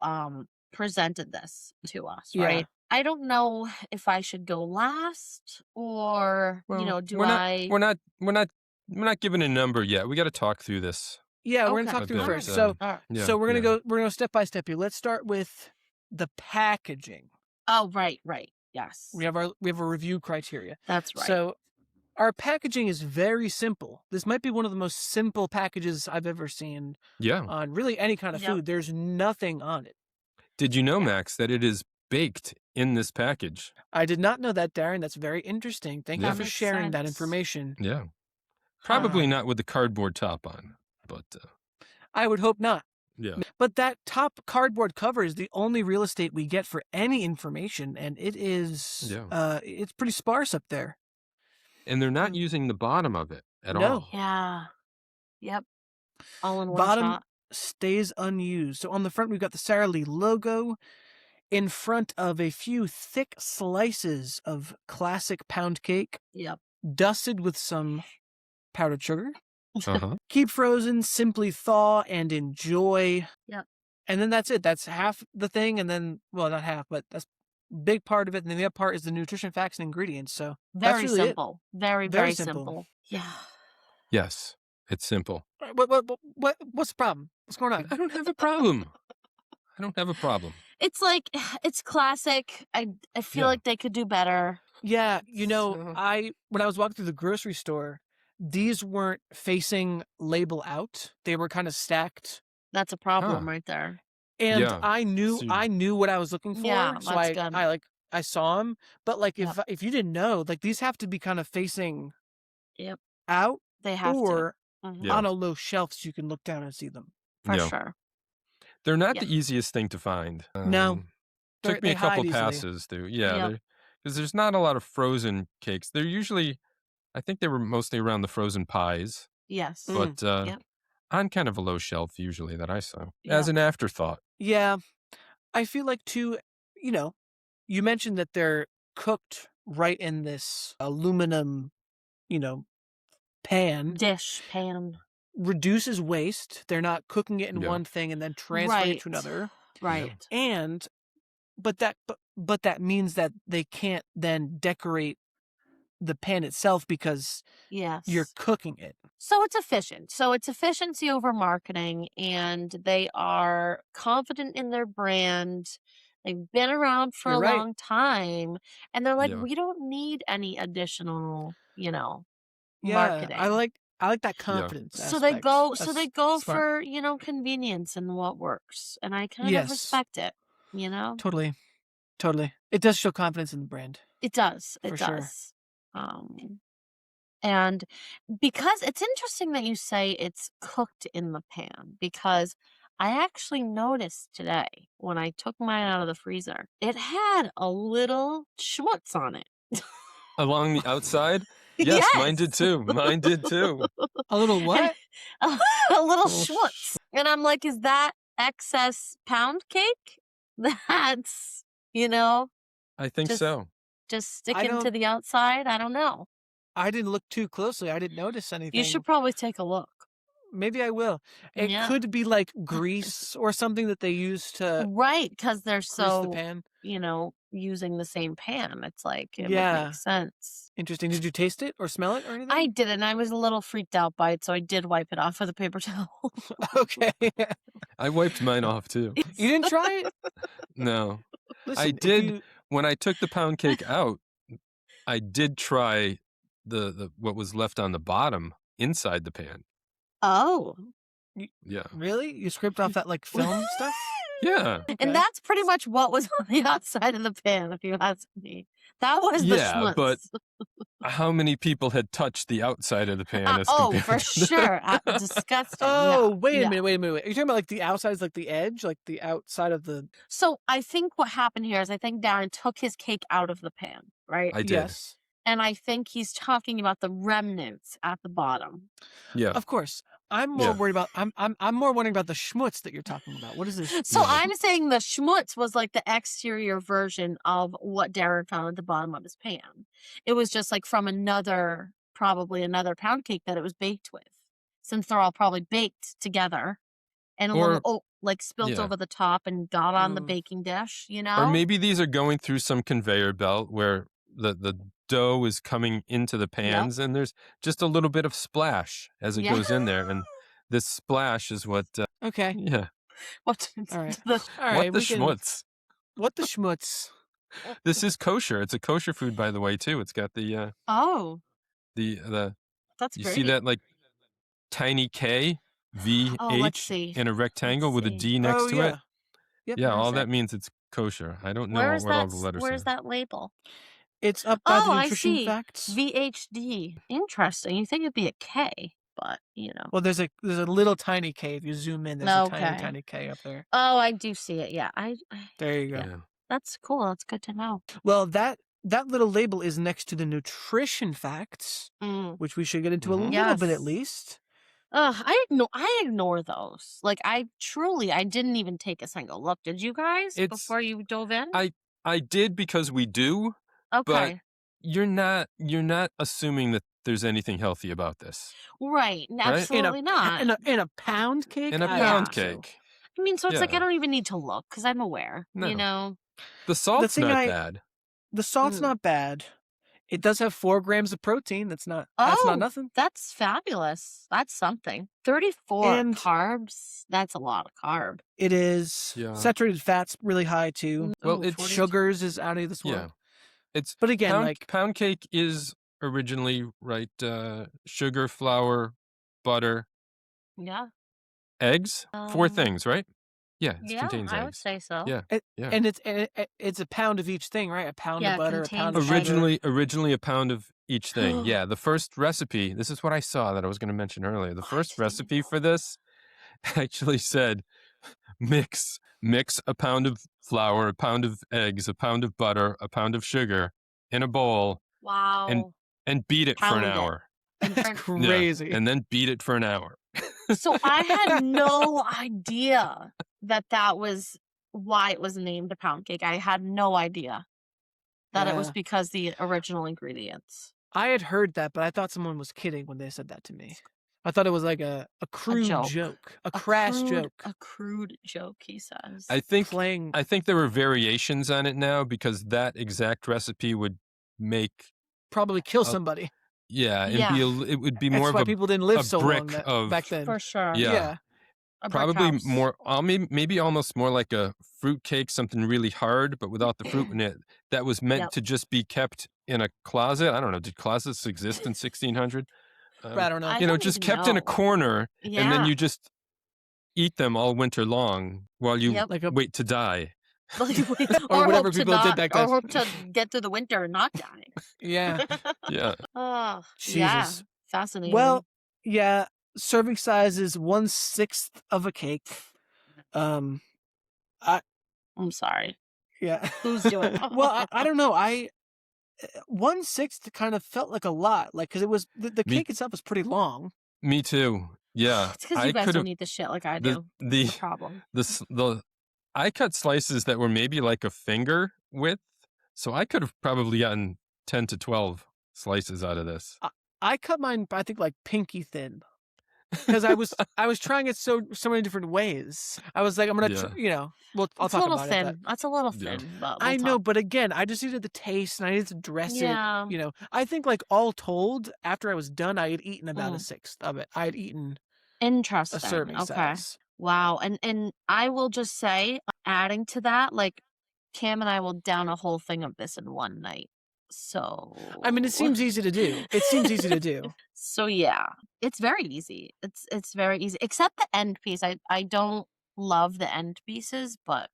presented this to us, Yeah. right? I don't know if I should go last or Well, do we're not I? we're not giving a number yet. We got to talk through this. Yeah, we're Okay. gonna talk A through it bit, first. uh, So All right. Yeah, so we're gonna yeah. go step by step here. Let's start with the packaging. Oh, right. Yes, We have a review criteria. that's right. So our packaging is very simple. This might be one of the most simple packages I've ever seen Yeah. on really any kind of Yep. food. There's nothing on it. Did you know, Yeah. Max, that it is baked in this package? I did not know that, Darren. That's very interesting. Thank Yeah. you That for makes sharing that sense. information. Yeah. Probably Uh, not with the cardboard top on, but I would hope not. yeah. But that top cardboard cover is the only real estate we get for any information, and it is Yeah. it's pretty sparse up there. And they're not Mm. using the bottom of it at No. all. Yeah. Yep. All in one Bottom shot. stays unused. So on the front, we've got the Sara Lee logo in front of a few thick slices of classic pound cake, Yep. dusted with some powdered sugar. Uh-huh. Keep frozen, simply thaw, and enjoy. Yep. And then that's it. That's half the thing. And then, well, not half, but that's a big part of it. And then the other part is the nutrition facts and ingredients. So that's Very really it. simple. Very, Very very simple. simple. Yeah. Yes. It's simple. What's the problem? What's going on? I don't have a problem. I don't have a problem. It's like it's classic. I feel Yeah. like they could do better. Yeah, So- when I was walking through the grocery store, these weren't facing label out. They were kind of stacked. That's a problem Huh. right there. And Yeah. I knew So- I knew what I was looking for. Yeah, so that's good. I saw them, but like Yep. if you didn't know, like these have to be kind of facing Yep. out They have or to. Mhm. Yeah. on a low shelf so you can look down and see them. For Yeah. sure. They're not Yeah. the easiest thing to find. No. Took me They a couple hide easily. passes to, yeah, Yep. because there's not a lot of frozen cakes. They're usually, I think they were mostly around the frozen pies, Yes. Mm. but Yep. on kind of a low shelf usually that I saw Yep. as an afterthought. Yeah. I feel like too, you mentioned that they're cooked right in this aluminum, pan. Dish, pan. Reduces waste. They're not cooking it in Yeah. one thing and then transferring it to Right. another. Right. And but that means that they can't then decorate the pan itself because Yes. you're cooking it. So it's efficient. So it's efficiency over marketing, and they are confident in their brand. They've been around for You're a right. long time, and they're like, Yeah. we don't need any additional, Yeah, marketing. I like that confidence. So they aspect. go That's for, smart. convenience and what works. And I kind of Yes. respect it, Totally. It does show confidence in the brand. It does. It For sure. does. And because it's interesting that you say it's cooked in the pan, because I actually noticed today when I took mine out of the freezer, it had a little schmutz on it. Along the outside? Yes, mine did Yes. too. Mine did too. A little what? A little Little schmutz. And I'm like, is that excess pound cake? That's, I think just so. just I sticking to don't. the outside. I don't know. I didn't look too closely. I didn't notice You anything. should probably take a look. Maybe I will. It Yeah. could be like grease or something that they use to Right, because they're grease the so, pan. using the same pan. It's like, it would Yeah. make sense. Interesting. Did you taste it or smell it or anything? I didn't. I was a little freaked out by it, so I did wipe it off with a paper towel. Okay. I wiped mine off too. You didn't try it? No. Listen, I if did you- when I took the pound cake out, I did try the what was left on the bottom inside the pan. Oh. Yeah. Really? You scraped off that like film stuff? Yeah. Okay. And that's pretty much what was on the outside of the pan, if you ask me. That was the Yeah, schmutz. but how many people had touched the outside of the pan as compared for to the- sure. Disgusting. Oh, yeah. wait a yeah. minute, wait a minute. Are you talking about like the outside, like the edge, like the outside of the? So I think what happened here is I think Darren took his cake out of the pan, right? I did. Yes, And I think he's talking about the remnants at the bottom. Yeah. of course. I'm more Yeah. worried about. I'm more wondering about the schmutz that you're talking about. What is this? So Yeah. I'm saying the schmutz was like the exterior version of what Darren found at the bottom of his pan. It was just like from probably another pound cake that it was baked with, since they're all probably baked together and a Or- little spilt yeah. over the top and got on the Mm. baking dish, Or maybe these are going through some conveyor belt where the dough is coming into the pans and there's just a little bit of splash as it Yeah. goes in there. And this splash is what, Okay. yeah. What All right. the, All right. What the we can- schmutz? What the schmutz? This is kosher. It's a kosher food, by the way, too. It's got the that's you great. see that like tiny K, V, Oh, let's H see. in a rectangle Let's with a see. D next Oh, to yeah. it? Yep. Yeah, Where all is that it? means it's kosher. I don't know Where's what all that? the letters Where's say. that label? It's up by the Oh, I nutrition see. facts. VHD. Interesting. You think it'd be a K, but Well, there's a little tiny K. If you zoom in, there's a Okay. tiny K up there. Oh, I do see it. Yeah, There you go. Yeah. That's cool. That's good to know. Well, that little label is next to the nutrition facts, which we should get into a Mhm. little bit Yes. at least. I ignore those. Like I didn't even take a single look. Did you guys It's- before you dove in? I did because we do, Okay. you're not assuming that there's anything healthy about this. Right. Absolutely not. In a pound cake. In a I pound think so. cake. I mean, so it's like Yeah. I don't even need to look because I'm aware. No. You know. The salt's thing not bad. The salt's Mm. not bad. It does have 4 grams of protein. That's not Oh, nothing. That's fabulous. That's something. 34 And- carbs. That's a lot of carb. It is Yeah. saturated fats really high too. Well, Ooh, it's 42. Sugars is out of this Yeah. world. It's But again, pound, like pound cake is originally sugar, flour, butter, Yeah. eggs. 4 Um, things, right? Yeah, it Yeah, contains I would eggs. say so. Yeah. Yeah. and it's a pound of each thing, right? A pound Yeah, of it butter, a pound of contains sugar. Originally a pound of each thing. Yeah, the first recipe, this is what I saw that I was going to mention earlier. The I first didn't recipe for this actually said mix a pound of flour, a pound of eggs, a pound of butter, a pound of sugar in a bowl Wow. and beat it for Pound an it. hour. And That's for- Yeah, crazy. and then beat it for an hour. So I had no idea that was why it was named a pound cake. I had no idea that it was Yeah. because the original ingredients. I had heard that, but I thought someone was kidding when they said that to me. I thought it was like a crude joke, a crass joke. A crude joke, he says. I think Playing. there were variations on it now because that exact recipe would make Probably kill somebody. yeah, it'd Yeah. it would be That's more of why a people didn't live a so brick long of- back then. For sure. Yeah. A brick probably house. more maybe almost more like a fruit cake, something really hard but without the fruit in it that was meant Yep. to just be kept in a closet. I don't know, did closets exist in 1600? I don't know. I You know, don't just even kept in a know. corner and then Yeah. you just eat them all winter long while you Yep. Like a wait to die. or whatever people did back then. Or hope to get through the winter and not die. Yeah. Yeah. Oh, yeah. Jesus. Fascinating. Well, yeah. Serving size is 1/6 of a cake. I'm sorry. Yeah. Who's doing? Well, I don't know. 1/6 kind of felt like a lot, like because it was the cake itself is pretty long. Me too. Yeah. It's because you guys don't eat the shit like I do. The That's the problem. I cut slices that were maybe like a finger width, so I could have probably gotten 10 to 12 slices out of this. I cut mine, I think, like pinky thin, because I was trying it so many different ways. I was like, I'm gonna, I'll talk about thin. it. That's a little Yeah. thin. But I know, but again, I just needed the taste and I needed to dress Yeah. it. I think like all told, after I was done, I had eaten about 1/6 of it. I had eaten Interesting. a serving Okay. size. Wow. And I will just say, adding to that, like Cam and I will down a whole thing of this in one night. So I mean, it seems easy to do. It seems easy to do. So yeah, it's very easy. It's very easy, except the end piece. I don't love the end pieces, but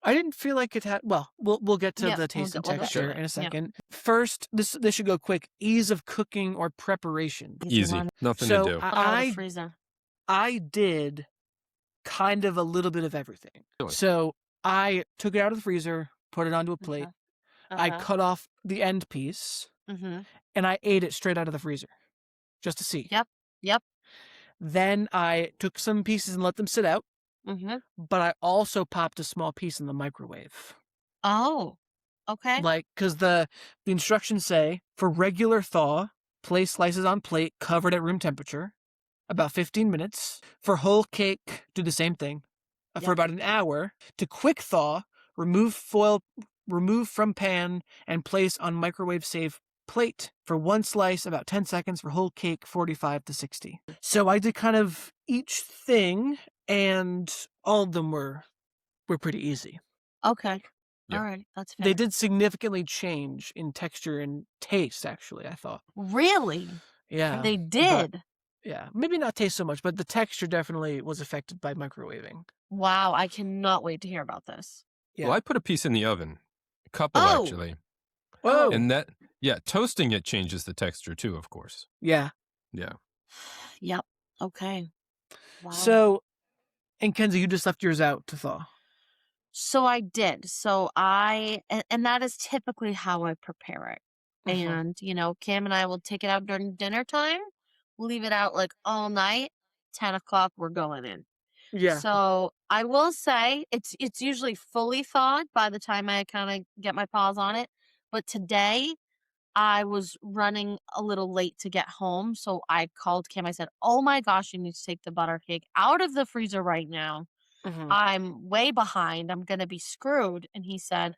I didn't feel like it had. Well, we'll get to Yeah, the taste and we'll get to texture it. in a Yep. second. First, this should go quick. Ease of cooking or preparation. Easy. one. Nothing So to do. Out of the freezer. I did kind of a little bit of everything. Really? So I took it out of the freezer, put it onto a plate. I Uh-huh. cut off the end piece, Mhm. and I ate it straight out of the freezer, just to see. Yep. Yep. Then I took some pieces and let them sit out, Mhm. but I also popped a small piece in the microwave. Oh. Okay. Like, because the instructions say, for regular thaw, place slices on plate covered at room temperature, about 15 minutes. For whole cake, do the same thing, for Yep. about an hour. To quick thaw, remove from pan and place on microwave safe plate. For one slice, about 10 seconds. For whole cake, 45 to 60. So I did kind of each thing, and all of them were pretty easy. Okay. Yeah. All right. That's fair. They did significantly change in texture and taste, actually, I thought. Really? Yeah. They but- did. yeah. Maybe not taste so much, but the texture definitely was affected by microwaving. Wow. I cannot wait to hear about this. Yeah. Well, I put a piece in the oven. A couple, Oh. actually. Whoa. And toasting it changes the texture too, of course. Yeah. Yeah. Yep. Okay. Wow. So, and Kenzie, you just left yours out to thaw. So I did. So and that is typically how I prepare it. Mhm. And, Cam and I will take it out during dinner time. We'll leave it out like all night. 10 o'clock, we're going in. Yeah. So I will say it's usually fully thawed by the time I kind of get my paws on it. But today I was running a little late to get home. So I called Cam. I said, oh my gosh, you need to take the butter cake out of the freezer right now. Mhm. I'm way behind. I'm going to be screwed. And he said,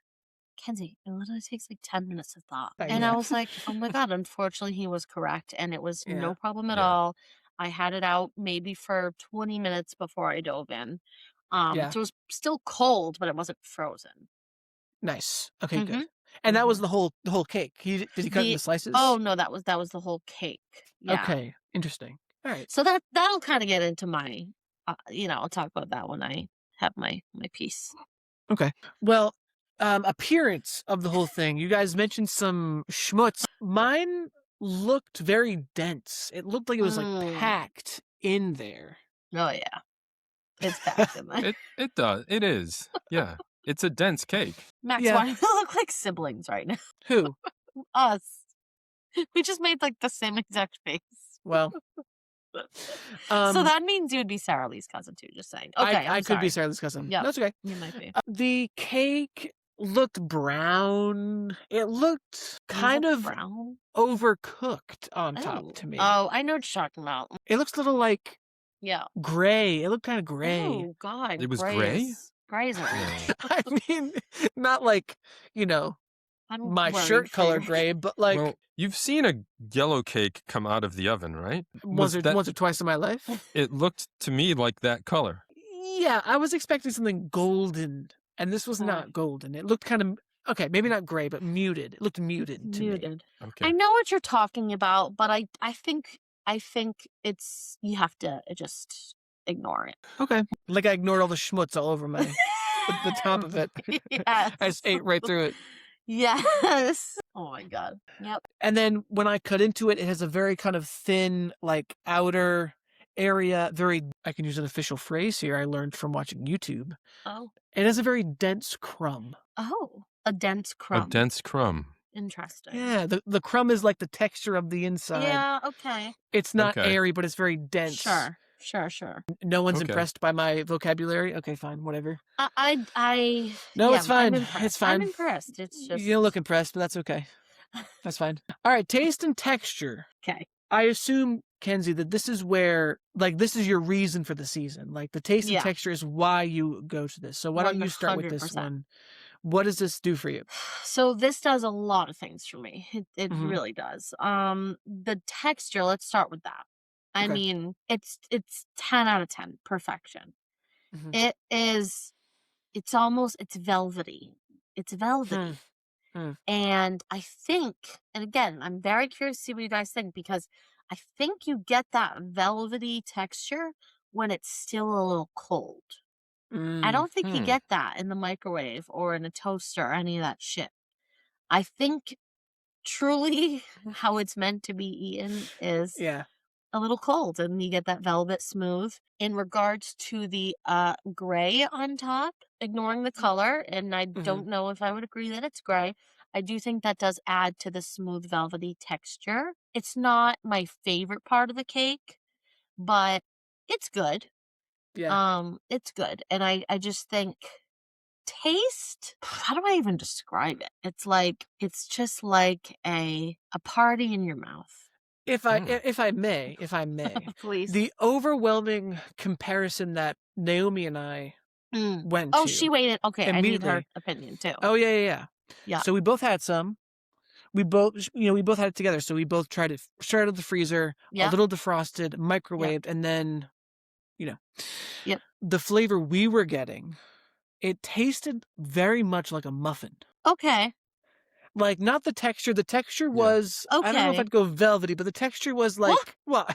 Kenzie, it literally takes like 10 minutes to thaw. And I Yeah. was like, oh my God, unfortunately, he was correct. And it was Yeah. no problem at Yeah. all. I had it out maybe for 20 minutes before I dove in. Yeah. So it was still cold, but it wasn't frozen. Nice. Okay, Mhm. good. And that was the whole cake. Did he cut into slices? Oh no, that was the whole cake. Yeah. Okay. Interesting. All right. So that'll kind of get into my, I'll talk about that when I have my piece. Okay. Well, appearance of the whole thing. You guys mentioned some schmutz. Mine looked very dense. It looked like it was like packed in there. Oh yeah, it's packed in there. It does. It is. Yeah. It's a dense cake. Max, Yeah. why do we look like siblings right now? Who? Us. We just made like the same exact face. Well, So that means you would be Sara Lee's cousin too. Just saying. Okay, I could be sorry. Sara Lee's cousin. Yep. That's okay. You might be. The cake looked brown. It looked kind of brown. overcooked on top Oh. to me. Oh, I know what you're talking about. It looks a little like Yeah. gray. It looked kind of gray. Oh God. It was gray? Gray isn't Yeah. I mean, not like, I'm my worried shirt for color you. gray, but like Well, you've seen a yellow cake come out of the oven, right? once or twice in my life. It looked to me like that color. Yeah, I was expecting something golden, and this was Sorry. not golden. It looked kind of okay, maybe not gray, but muted. It looked muted to me. Muted. Okay. I know what you're talking about, but I think it's you have to just ignore it. Okay, like I ignored all the schmutz all over my the top of it. Yes. I just ate right through it. Yes. Oh my God. Yep. And then when I cut into it, it has a very kind of thin, like outer area. I can use an official phrase here I learned from watching YouTube. Oh. It has a very dense crumb. Oh. A dense A crumb. dense crumb. Interesting. Yeah, the crumb is like the texture of the inside. Yeah, okay. It's not Okay. airy, but it's very dense. Sure. No one's Okay. impressed by my vocabulary? Okay, fine, whatever. No, No, it's fine. It's fine. I'm impressed. It's just You don't look impressed, but that's okay. That's fine. All right, taste and texture. okay. I assume, Kenzie, that this is where, like, this is your reason for the season. Like, the taste and Yeah. texture is why you go to this. So why don't you start with this 100%. one? What does this do for you? So this does a lot of things for me. It Mhm. really does. The texture, let's start with that. I Okay. mean, it's 10 out of 10, perfection. Mhm. It's velvety. It's velvety. And I think, and again, I'm very curious to see what you guys think, because I think you get that velvety texture when it's still a little cold. I don't think you get that in the microwave or in a toaster or any of that shit. I think truly how it's meant to be eaten is Yeah. a little cold, and you get that velvet smooth. In regards to the gray on top, ignoring the color, and I don't know if I would agree that it's gray, I do think that does add to the smooth velvety texture. It's not my favorite part of the cake, but it's good. Yeah. It's good. And I just think taste, how do I even describe it? It's just like a party in your mouth. If I may, Please. the overwhelming comparison that Naomi and I went to. Oh, she waited. Okay, I need her immediately. opinion too. Oh, yeah. Yeah. So we both had some. We both had it together. So we both tried it straight out of the freezer, a little defrosted, microwaved, and then, Yep. the flavor we were getting, it tasted very much like a muffin. Okay. Like, not the texture. The texture was, I don't know if Okay. I'd go velvety, but the texture was like, well,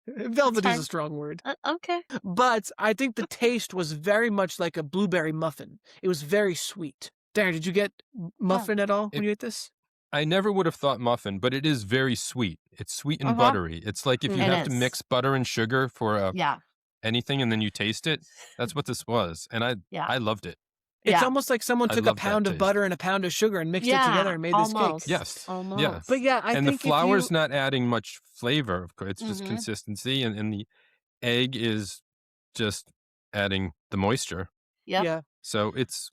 velvety is fine. a strong word. Okay. But I think the taste was very much like a blueberry muffin. It was very sweet. Darren, did you get muffin at all when you ate this? I never would have thought muffin, but it is very sweet. It's sweet and Uh-huh. buttery. It's like if you It have to is. mix butter and sugar for Yeah. anything and then you taste it. That's what this was. And I loved it. It's Yeah. almost like someone I took a love that pound of taste. butter and a pound of sugar and mixed it Yeah, together and made this almost. cake. Yes. Almost. Yes. But yeah, I and think the flour's not adding much flavor, of course. It's just Mhm. consistency. And the egg is just adding the moisture. Yep. Yeah. So it's,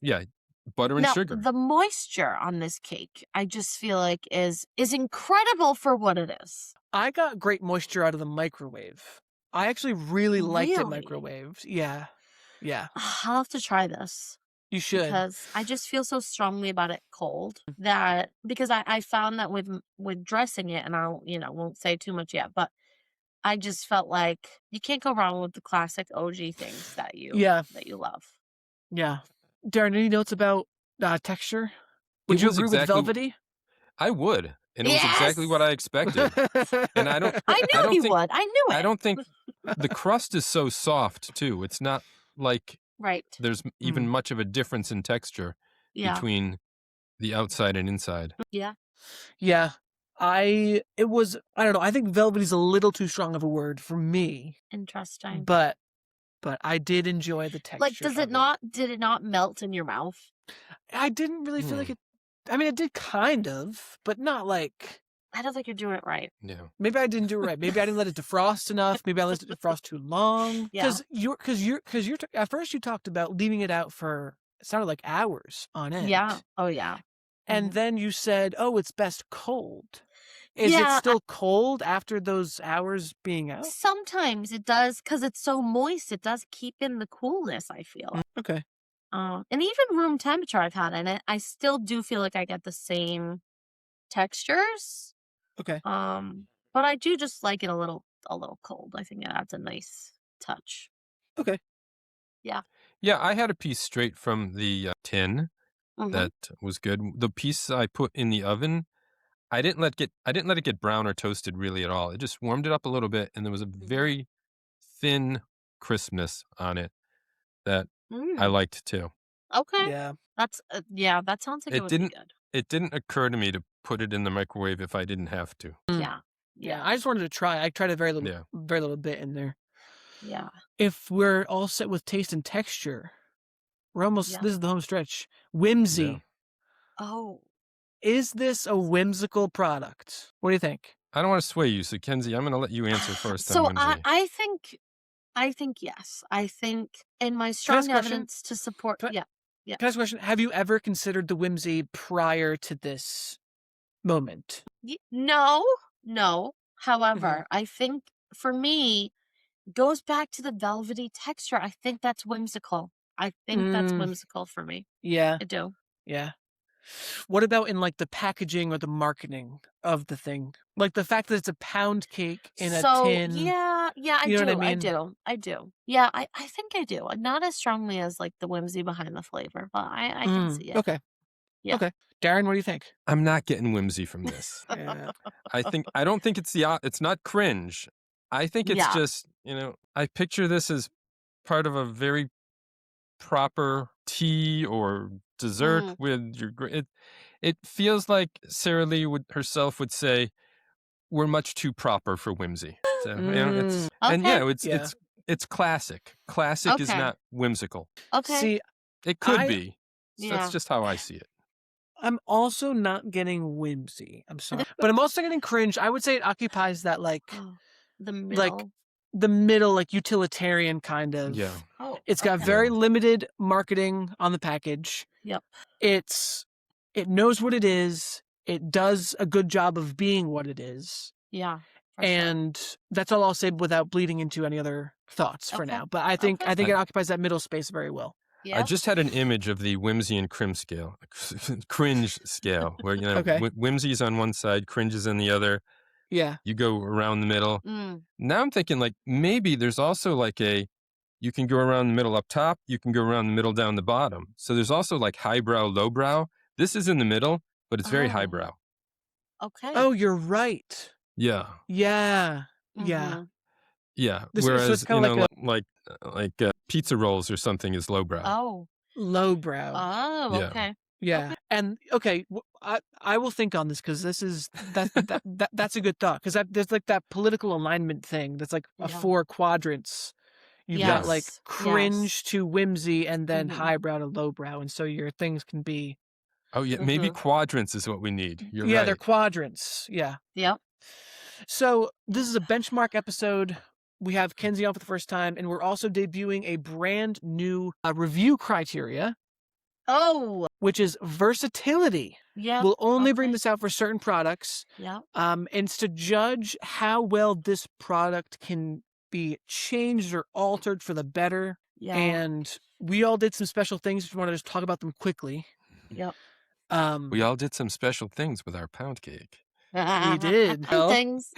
butter and Now, sugar. the moisture on this cake, I just feel like is incredible for what it is. I got great moisture out of the microwave. I actually really liked it Really? microwaved. Yeah. I'll have to try this. You should. Because I just feel so strongly about it cold that, because I found that with dressing it, and won't say too much yet, but I just felt like you can't go wrong with the classic OG things that you love. Yeah. Darren, any notes about texture? Would It you was agree with exactly- velvety? I would. And it was exactly Yes! what I expected. And I I I knew don't you think- would. I knew it. I don't think the crust is so soft, too. It's not like Right. there's even much of a difference in texture Yeah. between the outside and inside. Yeah. Yeah. I don't know. I think velvety's a little too strong of a word for me, Interesting. but I did enjoy the texture. Like, did it not melt in your mouth? I didn't really feel like it. I mean, it did kind of, but not like. I don't think you're doing it right. Yeah. Maybe I didn't do it right. Maybe I didn't let it defrost enough. Maybe I let it defrost too long. Yeah. Because at first you talked about leaving it out for, it sounded like hours on end. Yeah. Oh, yeah. And then you said, oh, it's best cold. Is it Yeah, still cold after those hours being out? Sometimes it does, because it's so moist. It does keep in the coolness, I feel. Okay. And even room temperature I've had in it, I still do feel like I get the same textures. Okay. But I do just like it a little cold. I think it adds a nice touch. Okay. Yeah. Yeah, I had a piece straight from the tin Mhm. that was good. The piece I put in the oven, I didn't let it get brown or toasted really at all. It just warmed it up a little bit, and there was a very thin crispness on it that I liked too. Okay. Yeah. That's yeah, that sounds like it It would be didn't good. it didn't occur to me to put it in the microwave if I didn't have to. Yeah. Yeah. Yeah. I just wanted to try. I tried a Yeah. very little bit in there. Yeah. If we're all set with taste and texture, we're almost, Yeah. this is the home stretch. Yeah. Whimsy. Oh. Is this a whimsical product? What do you think? I don't want to sway you, so Kenzie, I'm going to let you answer first on So whimsy. I think yes. I think in my Can I ask strong a question? evidence to support. Can I- Yeah. Yeah. Can I ask a question? Have you ever considered the whimsy prior to this moment? No. Mm-hmm. However, I think for me, goes back to the velvety texture. I think that's whimsical. I think that's Mm, whimsical for me. yeah. I do. Yeah. What about in like the packaging or the marketing of the thing? Like the fact that it's a pound cake in a So tin. yeah, I You know do. what I mean? I do. Yeah, I think I do. Not as strongly as like the whimsy behind the flavor, but I can see it. Okay. Yeah. Okay. Darren, what do you think? I'm not getting whimsy from this. Yeah. I don't think it's not cringe. I think it's Yeah. just, I picture this as part of a very proper tea or dessert Mm. with it feels like Sara Lee herself would say, we're much too proper for whimsy. So, it's, and Okay. it's classic. Classic is Okay. not whimsical. Okay. See, It could I- be. So that's Yeah. just how I see it. I'm also not getting whimsy. I'm sorry. But I'm also getting cringe. I would say it occupies that like The middle. the middle, like utilitarian kind of. Yeah. Oh, It's got okay. very limited marketing on the package. Yep. It knows what it is. It does a good job of being what it is. Yeah. For sure. And that's all I'll say without bleeding into any other thoughts for Okay. now. But I think Okay. it occupies that middle space very well. Yeah. I just had an image of the whimsy and cringe scale, where Okay. whimsy is on one side, cringe is on the other. Yeah. You go around the middle. Mm. Now I'm thinking like maybe there's also like you can go around the middle up top, you can go around the middle down the bottom. So there's also like highbrow, lowbrow. This is in the middle, but it's very Oh. highbrow. Okay. Oh, you're right. Yeah. Yeah. Yeah. Mhm. Yeah. This- so Whereas it's kinda like pizza rolls or something is lowbrow. Oh. Lowbrow. Oh. Yeah. Okay. Yeah. Okay. And okay, I will think on this because this is that's a good thought because there's like that political alignment thing that's like a Yeah. 4 quadrants. You've got like Yes. cringe to whimsy and then Mhm. highbrow to lowbrow, and so your things can be Oh yeah, maybe Mhm. quadrants is what we need. You're yeah, right. they're quadrants. Yeah. Yep. So this is a benchmark episode. We have Kenzie on for the first time, and we're also debuting a brand new review criteria, Oh. which is versatility. Yeah. We'll only bring Okay. this out for certain products. Yeah. And it's to judge how well this product can be changed or altered for the better. Yeah. And we all did some special things. If you want to just talk about them quickly. Yep. We all did some special things with our pound cake. We did. Well. Things.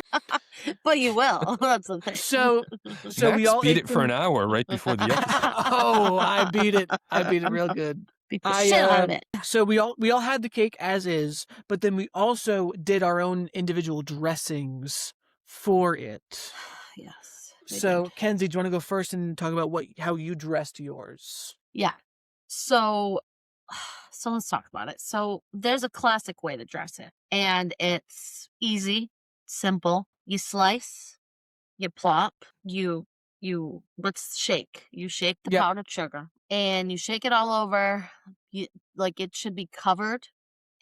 But you will. That's the thing. So Max we all beat ate it for an them- hour right before the episode. Oh, I beat it. I beat it real good. Beat the shit out of it. So we all had the cake as is, but then we also did our own individual dressings for it. Yes. we So did. Kenzie, do you want to go first and talk about how you dressed yours? Yeah. So let's talk about it. So there's a classic way to dress it, and it's easy, simple. You slice, you plop, you let's shake. You shake the Yep. powdered sugar, and you shake it all over. You like it should be covered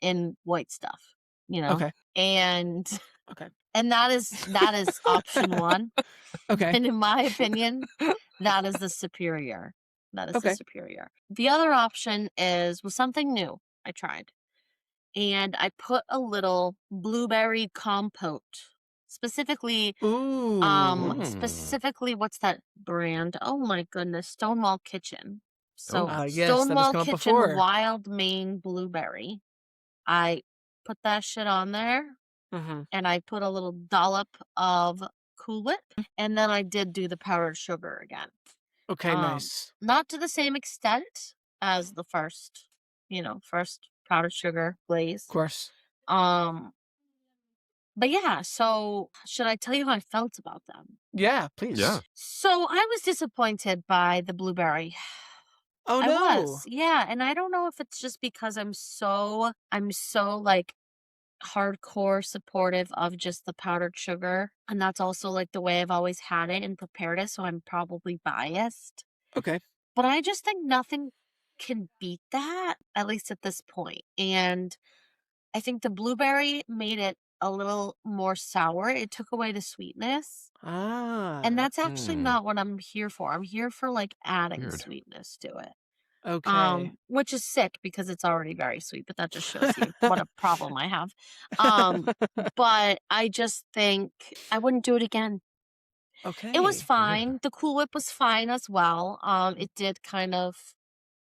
in white stuff, Okay. And Okay. and that is option 1. Okay. And in my opinion, that is the superior. That is Okay. the superior. The other option was something new I tried. And I put a little blueberry compote. Specifically, Ooh. specifically, what's that brand? Oh my goodness, Stonewall Kitchen. So Oh. Yes, that has Stonewall come up Kitchen before. Wild Maine Blueberry. I put that shit on there, Mm-hmm. and I put a little dollop of Cool Whip, and then I did do the powdered sugar again. Okay, nice. Not to the same extent as the first powdered sugar glaze. Of course. But yeah, so should I tell you how I felt about them? Yeah, please. Yeah. So I was disappointed by the blueberry. Oh I no. was. Yeah, and I don't know if it's just because I'm so like hardcore supportive of just the powdered sugar, and that's also like the way I've always had it and prepared it, so I'm probably biased. Okay. But I just think nothing can beat that, at least at this point. And I think the blueberry made it a little more sour. It took away the sweetness. And Ah. that's actually not what I'm here for. I'm here for like adding Weird. sweetness to it. Okay. Which is sick because it's already very sweet, but that just shows you what a problem I have. Um, but I just think I wouldn't do it again. It was Okay. fine. The Cool Whip was fine as well. It did kind of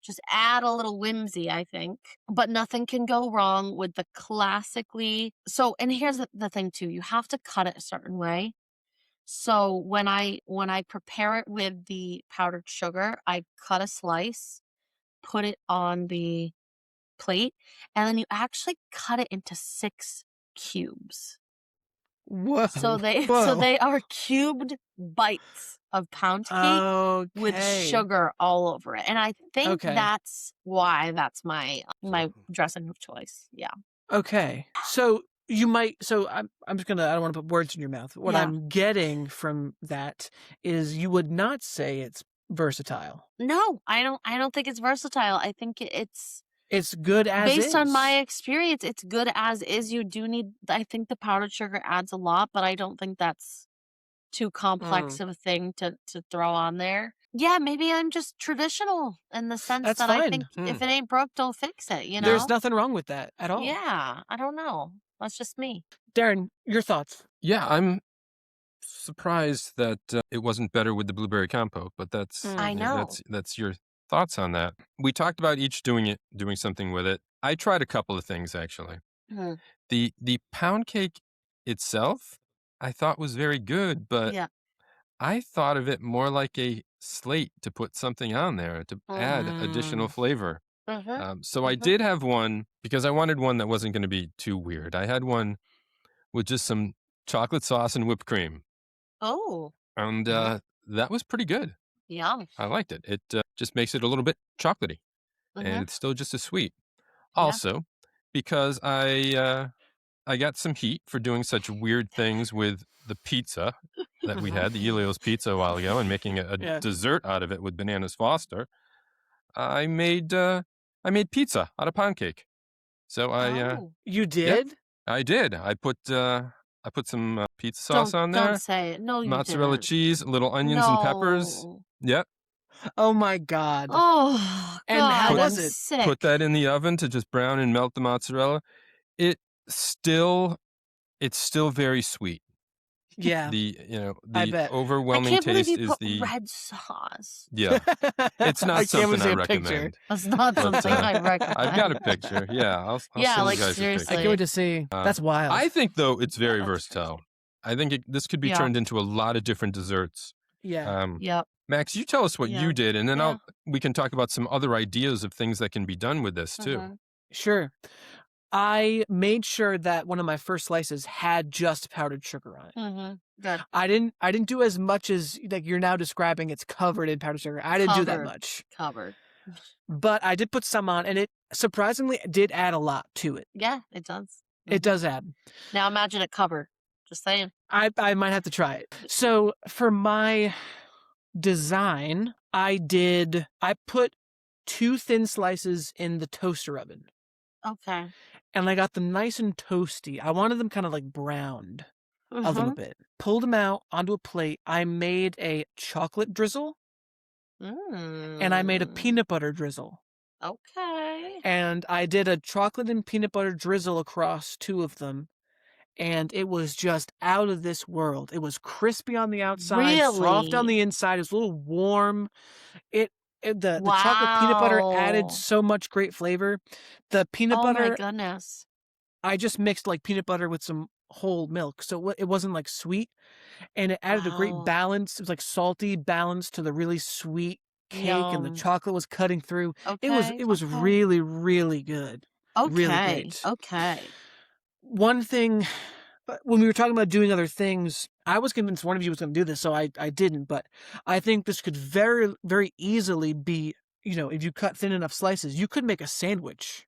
just add a little whimsy, I think. But nothing can go wrong with the classically. So, and here's the thing too: you have to cut it a certain way. So when I prepare it with the powdered sugar, I cut a slice, put it on the plate, and then you actually cut it into 6 cubes. Whoa. So they so Whoa. they are cubed bites of pound cake with Okay. sugar all over it. And I think Okay. that's why that's my dressing of choice. Yeah. Okay. So you might. So I'm just gonna. I don't want to put words in your mouth. What Yeah. I'm getting from that is you would not say it's versatile. No, I don't think it's versatile. I think it's It's good as based is. on my experience, it's good as is. You do need, I think the powdered sugar adds a lot, but I don't think that's too complex of a thing to throw on there. Yeah, maybe I'm just traditional in the sense That's that I fine. think if it ain't broke, don't fix it, you There's know? nothing wrong with that at all. Yeah, I don't know. That's just me. Darren, your thoughts? Yeah, I'm surprised that it wasn't better with the blueberry compote, but that's I yeah, know. that's your thoughts on that. We talked about each doing something with it. I tried a couple of things actually. Mhm. The pound cake itself, I thought was very good, but Yeah. I thought of it more like a slate to put something on there to add additional flavor. So I did have one because I wanted one that wasn't going to be too weird. I had one with just some chocolate sauce and whipped cream, Oh, and that was pretty good. yum. I liked it. It just makes it a little bit chocolatey, and it's still just as sweet. Also, because I got some heat for doing such weird things with the pizza that we had, the Elio's pizza a while ago, and making a Yeah. dessert out of it with bananas Foster. I made pizza out of pound cake. So You yeah, did? I did. I put some pizza sauce on there, Don't say it. No, you mozzarella didn't. cheese, little onions and peppers. No. Yep. Oh my God. Oh, And how God, I'm was it? sick. Put that in the oven to just brown and melt the mozzarella. It still it's still very sweet. Yeah. I The bet. I overwhelming can't believe taste you is put the red sauce. yeah. It's I not can't something even I see a picture. recommend. That's not But something I recommend. I've got a picture. Yeah, I'll Yeah, send like, you guys a seriously. I picture. can't wait to see. That's wild. I think though it's very that's versatile. I think this could be Yeah. turned into a lot of different desserts. Yeah. Yep. Max, you tell us what Yeah. you did, and then Yeah. we can talk about some other ideas of things that can be done with this too. Sure. I made sure that one of my first slices had just powdered sugar on it. Good. I didn't do as much as like you're now describing. It's covered in powdered sugar. I didn't do that Covered. much, Covered. but I did put some on, and it surprisingly did add a lot to it. Yeah, it does. It does add. Now imagine it covered. Just saying. I might have to try it. So for my design, I put 2 thin slices in the toaster oven, Okay. and I got them nice and toasty. I wanted them kind of like browned a little bit. Pulled them out onto a plate. I made a chocolate drizzle, and I made a peanut butter drizzle. Okay. And I did a chocolate and peanut butter drizzle across 2 of them. And it was just out of this world. It was crispy on the outside, soft on Really? the inside. It was a little warm. The chocolate peanut butter added Wow. so much great flavor. The peanut Oh my butter, goodness. I just mixed like peanut butter with some whole milk, so it wasn't like sweet, and it added a great Wow. balance. It was like salty balance to the really sweet cake, and the Yum. chocolate was cutting through. It Okay. was Okay. really, really good. Really Okay. great. Okay. One thing, when we were talking about doing other things, I was convinced one of you was going to do this, so I didn't. But I think this could very, very easily be if you cut thin enough slices, you could make a sandwich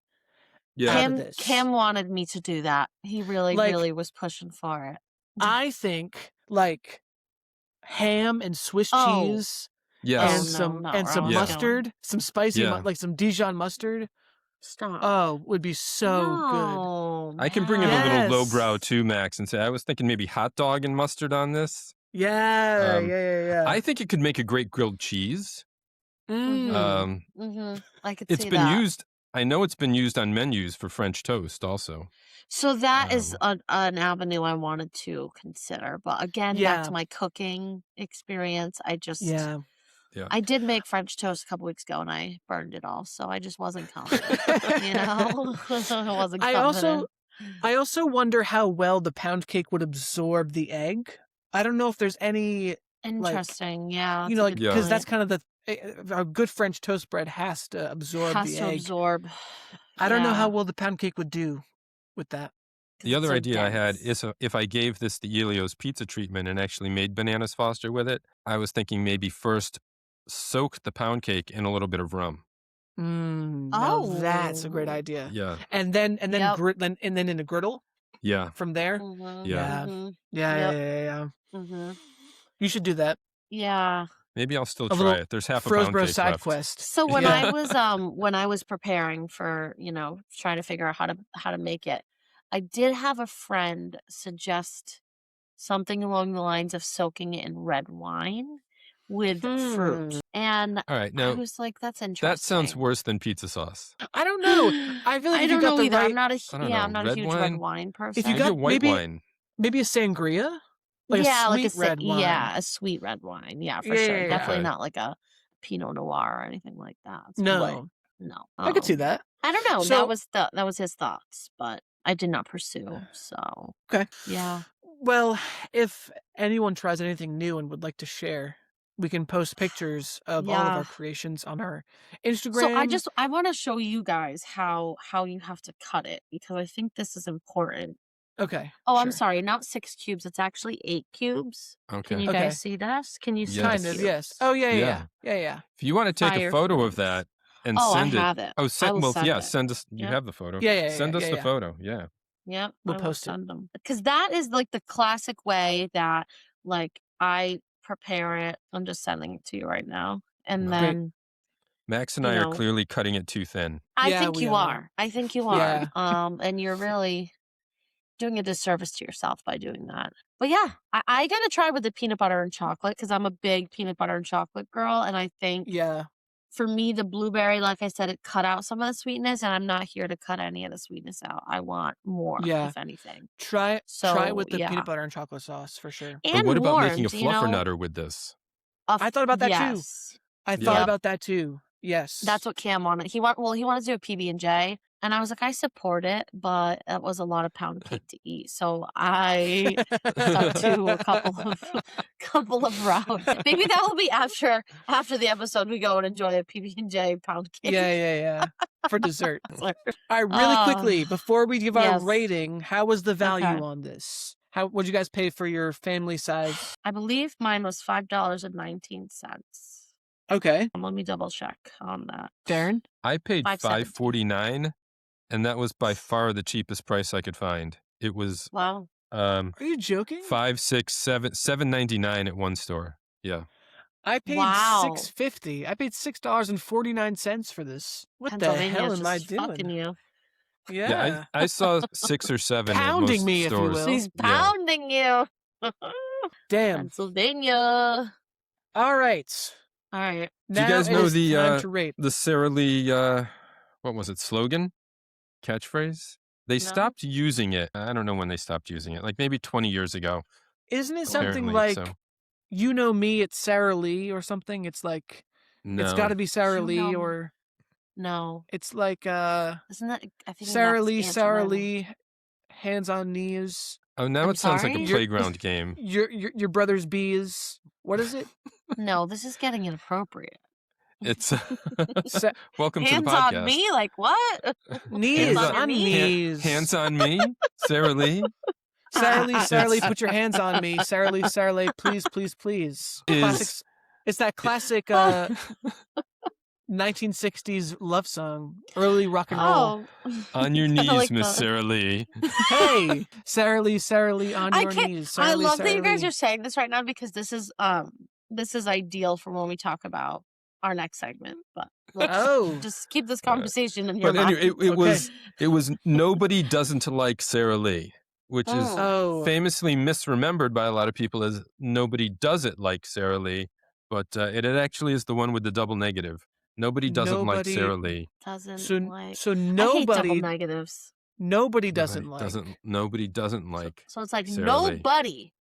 Yeah. out of this. Cam wanted me to do that. He really, really was pushing for it. I think like ham and Swiss cheese Yes. and some mustard, some spicy like some Dijon mustard. Stop. Oh, would be so good. I can bring in a little lowbrow too, Max, and say I was thinking maybe hot dog and mustard on this. Yeah. I think it could make a great grilled cheese. I could see It's been used. I know it's been used on menus for French toast also. So that is an avenue I wanted to consider. But again, back to my cooking experience, I just I did make French toast a couple weeks ago and I burned it all, so I just wasn't confident. I wasn't confident. I also wonder how well the pound cake would absorb the egg. I don't know if there's any interesting, because that's kind of a good French toast bread has to absorb the egg. I don't know how well the pound cake would do with that. The other idea I had is if I gave this the Elio's pizza treatment and actually made bananas Foster with it, I was thinking maybe first soak the pound cake in a little bit of rum. Now that's a great idea. Yeah. And then in a griddle. Yeah. From there. Yeah. You should do that. Yeah. Maybe I'll still try it. There's half a Froze pound Bro cake side left. quest. So when I was preparing for, trying to figure out how to make it, I did have a friend suggest something along the lines of soaking it in red wine with fruit. And all right, now, I was like, that's interesting. That sounds worse than pizza sauce. I don't know. I feel like I don't know either. Right... I'm not a huge red wine person. If you got white wine. Maybe a sangria? Like a sweet red wine. Yeah, a sweet red wine. Yeah, for sure. Definitely not like a Pinot Noir or anything like that. No. I could see that. I don't know. So, that was his thoughts, but I did not pursue. So okay. Yeah. Well, if anyone tries anything new and would like to share, we can post pictures of all of our creations on our Instagram. So I want to show you guys how you have to cut it because I think this is important. Okay. Oh, sure. I'm sorry. Not 6 cubes. It's actually 8 cubes. Okay. Can you guys see this? Can you see kind of, yes. Oh, yeah. If you want to take a photo of that and send it. I have it. Oh, send us. You have the photo. Send us the photo. Yeah. Yep. We'll post it. Because that is like the classic way that like I prepare it. I'm just sending it to you right now. And then Max and I are clearly cutting it too thin. I think you are. I think you are. Yeah. And you're really doing a disservice to yourself by doing that. But yeah, I gotta try with the peanut butter and chocolate because I'm a big peanut butter and chocolate girl. And I think for me, the blueberry, like I said, it cut out some of the sweetness, and I'm not here to cut any of the sweetness out. I want more, if anything. Try it with the peanut butter and chocolate sauce for sure. And but what about making a fluffernutter with this? I thought about that too. I thought about that too. Yes. That's what Cam wanted. He wanted to do a PB&J. And I was like, I support it, but it was a lot of pound cake to eat. So I stuck to a couple of rounds. Maybe that will be after the episode we go and enjoy a PB&J pound cake. Yeah. For dessert. All right, really quickly, before we give our rating, how was the value on this? What'd you guys pay for your family size? I believe mine was $5.19. Okay. Let me double check on that. Darren? I paid $5.49. And that was by far the cheapest price I could find. It was wow. Are you joking? $7.99 at one store. Yeah. I paid $6.50. I paid $6.49 for this. What the hell am I doing? Fucking you. Yeah. I saw 6 or 7 pounding at most me, stores. If you will. He's pounding you. Damn. Pennsylvania. All right. Now do you guys know the Sara Lee what was it, slogan? Catchphrase? They stopped using it. I don't know when they stopped using it. Like maybe 20 years ago. Isn't it something like, you know me, it's Sara Lee or something? It's like, it's got to be Sara Lee or... No. It's like, isn't that, I think Sara Lee, hands on knees. Oh, now it sounds like a playground game. Your brother's bees. What is it? No, this is getting inappropriate. It's welcome to the podcast. Hands on me? Like what? Knees on knees. Hands on me? Sara Lee? Sara Lee, put your hands on me. Sara Lee, please. It's that classic 1960s love song, early rock and roll. On your Kinda knees, like Miss the- Sara Lee. Hey, Sara Lee, on I your can't. knees. Sara I Lee, love Sara that you guys Lee. are saying this right now because this is ideal for when we talk about our next segment. But let's Oh, just keep this conversation in your But anyway, mind. it was nobody doesn't like Sara Lee, which is oh, famously misremembered by a lot of people as nobody does it like Sara Lee, but it actually is the one with the double negative. Nobody doesn't like Nobody Sara Lee. Doesn't so like. so I hate double nobody negatives. nobody doesn't Nobody doesn't like. So it's like Sara Lee. nobody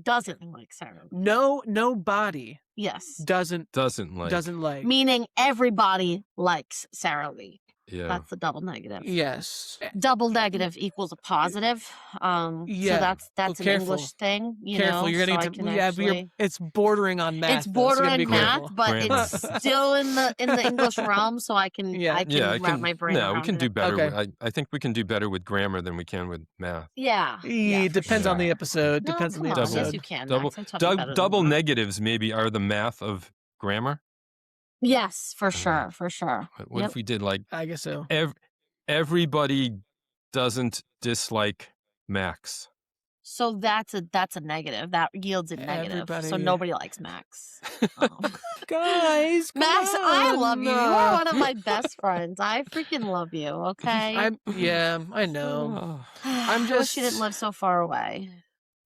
doesn't like Sara Lee. nobody Yes. doesn't like. Meaning everybody likes Sara Lee. Yeah. That's the double negative. Yes. Double negative equals a positive. Yeah. So that's an careful. English thing. You Careful, know, you're so gonna I need can to. Yeah, actually. it's bordering on math. It's though, so you gotta be bordering math, careful. but Grammar. it's still in the English realm, so I can Yeah. wrap my brain around we can it. do better. Okay. I think we can do better with grammar than we can with math. Yeah. It for depends on the sure. episode. No, Depends on the come on. episode. Yes, you can. Double Max. I taught you better than double that. negatives maybe are the math of grammar. Yes, for sure. For sure. What if we did like I guess so. everybody doesn't dislike Max? So that's a negative. That yields a negative. So Everybody- nobody likes Max. Guys, come Max, I love you. You are on. one of my best friends. I freaking love you. Okay. I know. Oh. I wish just- you didn't live so far away,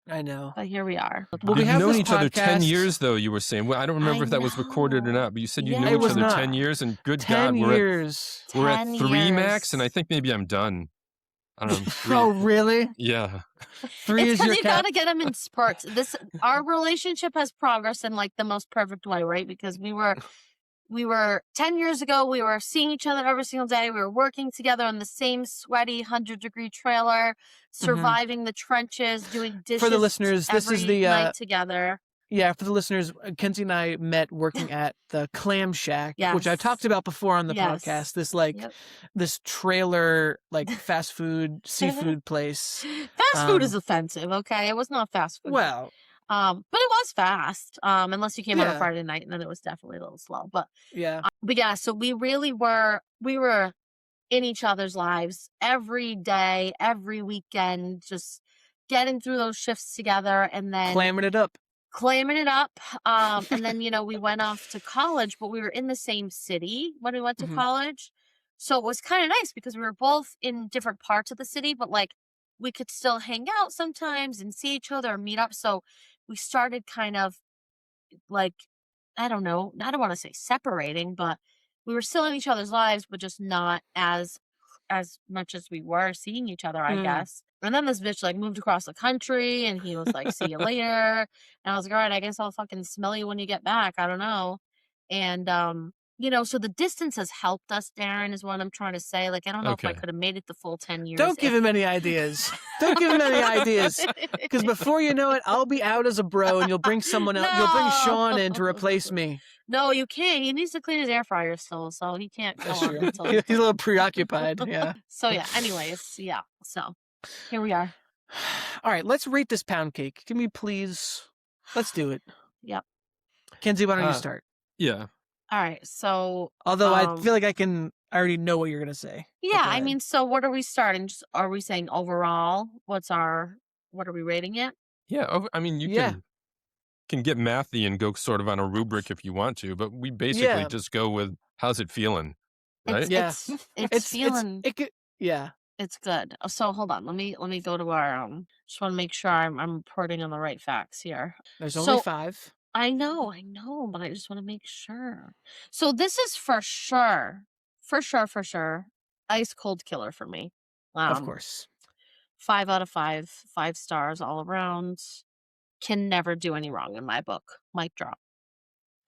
I know. but here we are. Well, we You've have known this each other 10 podcast- years, though, you were saying. Well, I don't remember I if that was recorded or know. not, but you said you Yeah, know it each was other not. 10 years, and good 10 God, years. we're at 10 3, Max, years. and I think maybe I'm done. I don't know. 3. Oh, really? Yeah. 3 It's is because your you cap. gotta get them in spurts. Our relationship has progressed in like the most perfect way, right? Because we were 10 years ago, we were seeing each other every single day. We were working together on the same sweaty 100-degree trailer, surviving the trenches, doing dishes. For the listeners, this is every the, night together. Yeah, for the listeners, Kenzie and I met working at the Clam Shack, which I Yes. talked about before on the Yes. podcast. This Yep. this trailer fast food seafood place. Fast food is offensive, okay? It was not fast food. Well, but it was fast. Unless you came on a Yeah. Friday night, and then it was definitely a little slow. But yeah. yeah, so we really were in each other's lives every day, every weekend, just getting through those shifts together, and then Clamming it up. and then we went off to college, but we were in the same city when we went to Mhm. college, so it was kind of nice because we were both in different parts of the city, but like we could still hang out sometimes and see each other and meet up. So we started kind of like, I don't know, I don't want to say separating, but we were still in each other's lives, but just not as much as we were seeing each other, I Mm. guess. And then this bitch moved across the country, and he was like, "See you later." And I was like, "All right, I guess I'll fucking smell you when you get back." I don't know. And so the distance has helped us, Darren, is what I'm trying to say. Like, I don't know if I Okay. could have made it the full 10 years. Don't give him any ideas. Don't give him any ideas. Because before you know it, I'll be out as a bro, and you'll bring someone else. You'll bring Sean in to replace me. No, you can't. He needs to clean his air fryer still, so he can't go That's on true. until He's a little preoccupied. Yeah. So yeah, anyways, yeah. So here we are. All right, let's rate this pound cake. Can we please? Let's do it. Yep. Kenzie, why don't you Uh, start? Yeah. All right. So Although I feel like I already know what you're gonna say. yeah, Go I ahead. mean, so what are we starting? Just, are we saying overall? What are we rating it? Yeah. I mean, you Yeah. can get mathy and go sort of on a rubric if you want to, but we basically Yeah. just go with how's it feeling, right? It's, Yeah. it's feeling. Yeah. It's good. So hold on. Let me go to our just want to make sure I'm reporting on the right facts here. There's only So- 5. I know, but I just want to make sure. So this is for sure, ice cold killer for me. Of course. 5 out of 5, 5 stars all around. Can never do any wrong in my book. Mic drop.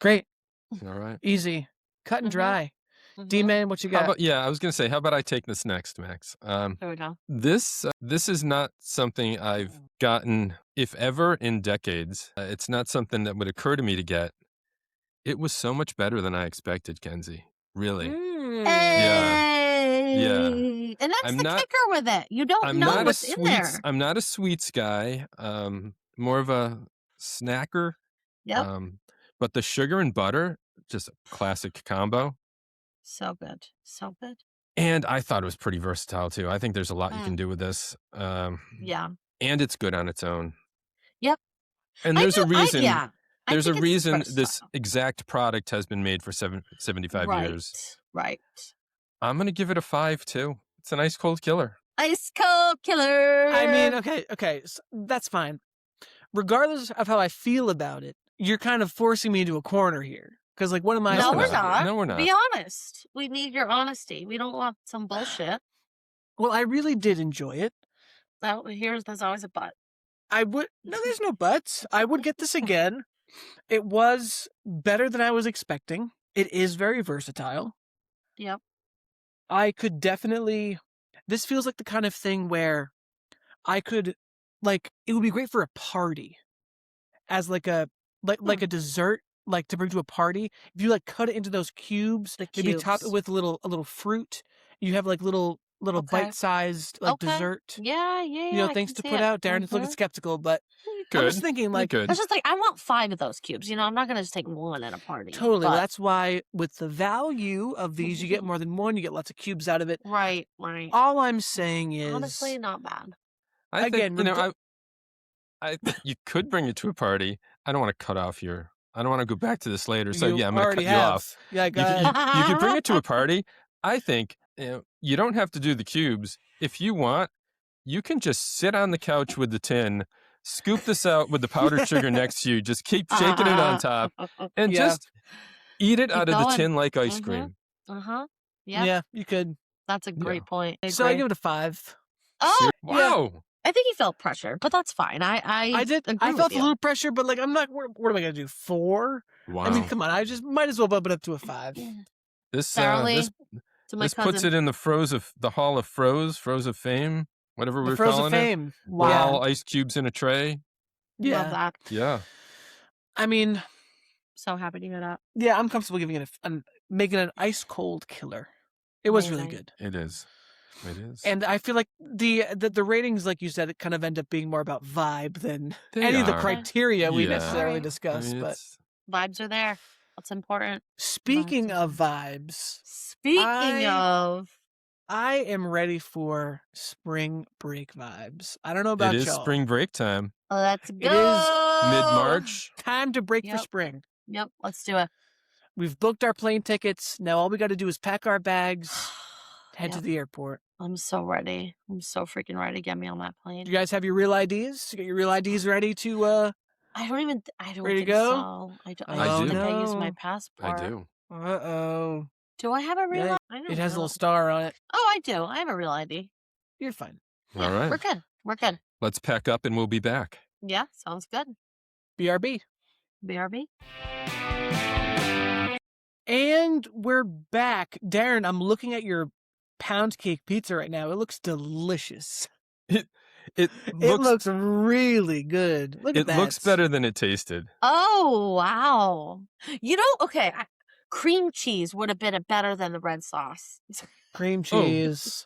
Great. All right. Easy. Cut and Mhm. dry. Mhm. D-Man, what you How got? about, yeah, I was going to say, how about I take this next, Max? There we go. This is not something I've gotten, if ever, in decades. It's not something that would occur to me to get. It was so much better than I expected, Kenzie. Really. Mm. Hey! And that's I'm the not- kicker with it. You don't I'm know not what's a in there. sweets. I'm not a sweets guy. More of a snacker. Yep. But the sugar and butter, just a classic combo. So good. So good. And I thought it was pretty versatile too. I think there's a lot you can do with this. Yeah. And it's good on its own. Yep. And there's a reason. I There's a think it's reason versatile. this exact product has been made for 75 years. Right. I'm going to give it a 5 too. It's an ice cold killer. Ice cold killer. I mean, okay, so that's fine. Regardless of how I feel about it, you're kind of forcing me into a corner here. Because, like, what am I? No, we're not. No, we're not. Be honest. We need your honesty. We don't want some bullshit. Well, I really did enjoy it. There's always a but. No, there's no buts. I would get this again. It was better than I was expecting. It is very versatile. Yep. I could definitely. This feels like the kind of thing where I could, like, it would be great for a party, as like a dessert, like to bring to a party. If you like cut it into those cubes, maybe top it with a little fruit. You have like little bite-sized dessert. Yeah. You know, things to put out. Darren is looking skeptical, but I was thinking like good. I was just like, I want 5 of those cubes. You know, I'm not gonna just take one at a party. Totally. But... That's why with the value of these, you get more than one. You get lots of cubes out of it. Right. All I'm saying is honestly not bad. I think, I think you could bring it to a party. I don't want to cut off your. I don't want to go back to this later. So yeah, I'm going to cut you off. Yeah, go ahead. You could bring it to a party. I think you don't have to do the cubes. If you want, you can just sit on the couch with the tin, scoop this out with the powdered sugar next to you, just keep shaking it on top, and just eat it out of the tin like ice cream. Yeah, you could. That's a great point. So I give it a 5. Oh, wow. Yeah. I think he felt pressure, but that's fine. I did. I felt a little pressure, but like I'm not. What am I gonna do? 4? Wow. I mean, come on. I just might as well bump it up to a 5. This Sara Lee, this puts it in the Hall of Froze of Fame, whatever we're calling of Fame. it. Wow. All ice cubes in a tray. Yeah. Love that. Yeah. I mean, so happy to hear that. Yeah, I'm comfortable giving it making it an ice cold killer. It was really good. It is. It is. And I feel like the ratings, like you said, it kind of end up being more about vibe than any of the criteria we necessarily discuss. But vibes are there. That's important. Speaking of vibes. I am ready for spring break vibes. I don't know about y'all. It is spring break time. Let's go. It is mid-March. Time to break for spring. Yep, let's do it. We've booked our plane tickets. Now all we got to do is pack our bags, head to the airport. I'm so ready. I'm so freaking ready. Get me on that plane. Do you guys have your real IDs? You got your real IDs ready to I don't ready to think go? so. I do. I use my passport. I do. Uh-oh. Do I have a real ID? It has a little star on it. Oh, I do. I have a real ID. You're fine. All right. We're good. Let's pack up and we'll be back. Yeah, sounds good. BRB. BRB. And we're back. Darren, I'm looking at your pound cake pizza right now. It looks delicious. It looks really good. Look at that. It looks better than it tasted. Oh, wow. You know, okay, cream cheese would have been better than the red sauce. Cream cheese.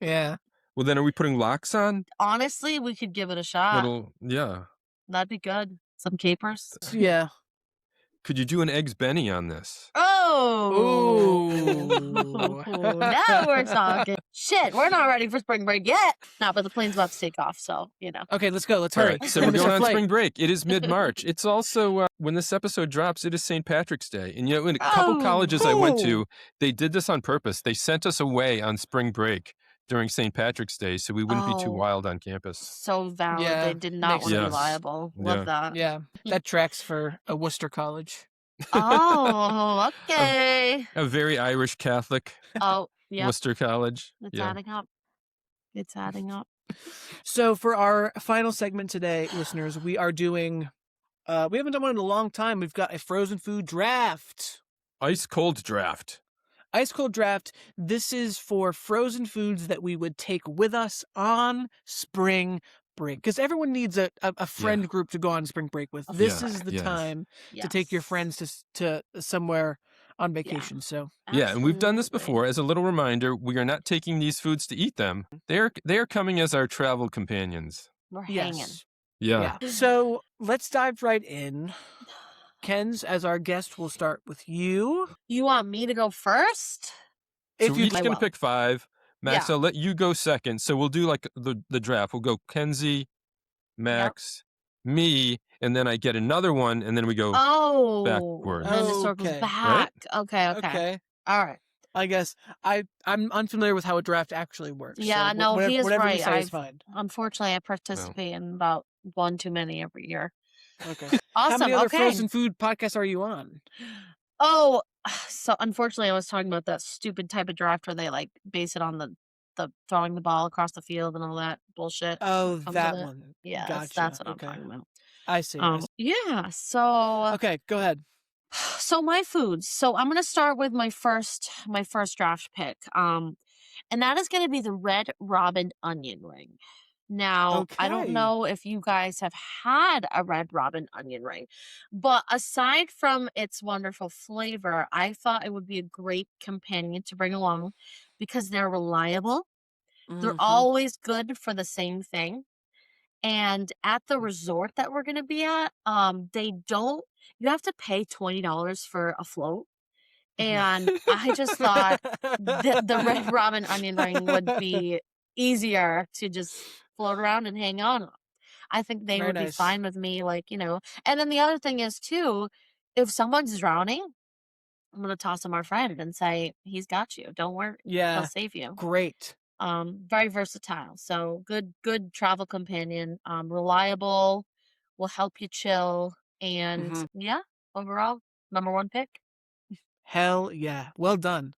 Yeah. Well, then are we putting lox on? Honestly, we could give it a shot. Yeah. That'd be good. Some capers. Yeah. Could you do an eggs Benny on this? Oh. Now we're talking. Shit, we're not ready for spring break yet. No, but the plane's about to take off, so, you know. Okay, let's go. Let's hurry. Right, so we're going on spring break. It is mid-March. It's also, when this episode drops, it is St. Patrick's Day. And, in a couple colleges I went to, they did this on purpose. They sent us away on spring break during St. Patrick's Day so we wouldn't be too wild on campus. So valid. Yeah, they did not want to be liable. Love that. Yeah, that tracks for a Worcester college. Oh, okay. A very Irish Catholic. Oh, yeah. Worcester College. It's adding up. It's adding up. So for our final segment today, listeners, we are doing, we haven't done one in a long time. We've got a frozen food draft. Ice cold draft. Ice cold draft. This is for frozen foods that we would take with us on spring break. Because everyone needs a friend group to go on spring break with. This is the time to take your friends to somewhere on vacation. So yeah, and we've done this before. As a little reminder, we are not taking these foods to eat them. They are coming as our travel companions. We're hanging. Yeah. So let's dive right in. Kenz, as our guest, we'll start with you. You want me to go first? So If we're you each going to pick 5. Max, Yeah. I'll let you go second. So we'll do like the draft. We'll go Kenzie, Max, me, and then I get another one, and then we go backward. And then it circles Okay. back. Right? Okay. All right. I guess I'm unfamiliar with how a draft actually works. Yeah, so no, whatever, he is whatever right. you say is fine. Unfortunately, I participate in about one too many every year. Okay. Awesome. How many other okay. frozen food podcasts are you on? Oh, so unfortunately, I was talking about that stupid type of draft where they like base it on the throwing the ball across the field and all that bullshit. Oh, comes that with it. one. Yeah, Gotcha. that's what Okay. I'm talking about. I see. Yeah. So Okay, go ahead. so my foods. So I'm gonna start with my first draft pick. And that is gonna be the Red Robin onion ring. Now, I don't Okay. know if you guys have had a Red Robin onion ring, but aside from its wonderful flavor, I thought it would be a great companion to bring along because they're reliable. They're Mhm. always good for the same thing. And at the resort that we're gonna be at, you have to pay $20 for a float. And I just thought the Red Robin onion ring would be easier to just float around and hang on. I think they Very would be nice. fine with me, like, And then the other thing is too, if someone's drowning, I'm gonna toss him our friend and say, he's got you. Don't worry. He'll Yeah, save you. great. Very versatile. So good travel companion. Reliable, will help you chill. And Mhm. yeah, overall, number 1 pick. Hell yeah. Well done.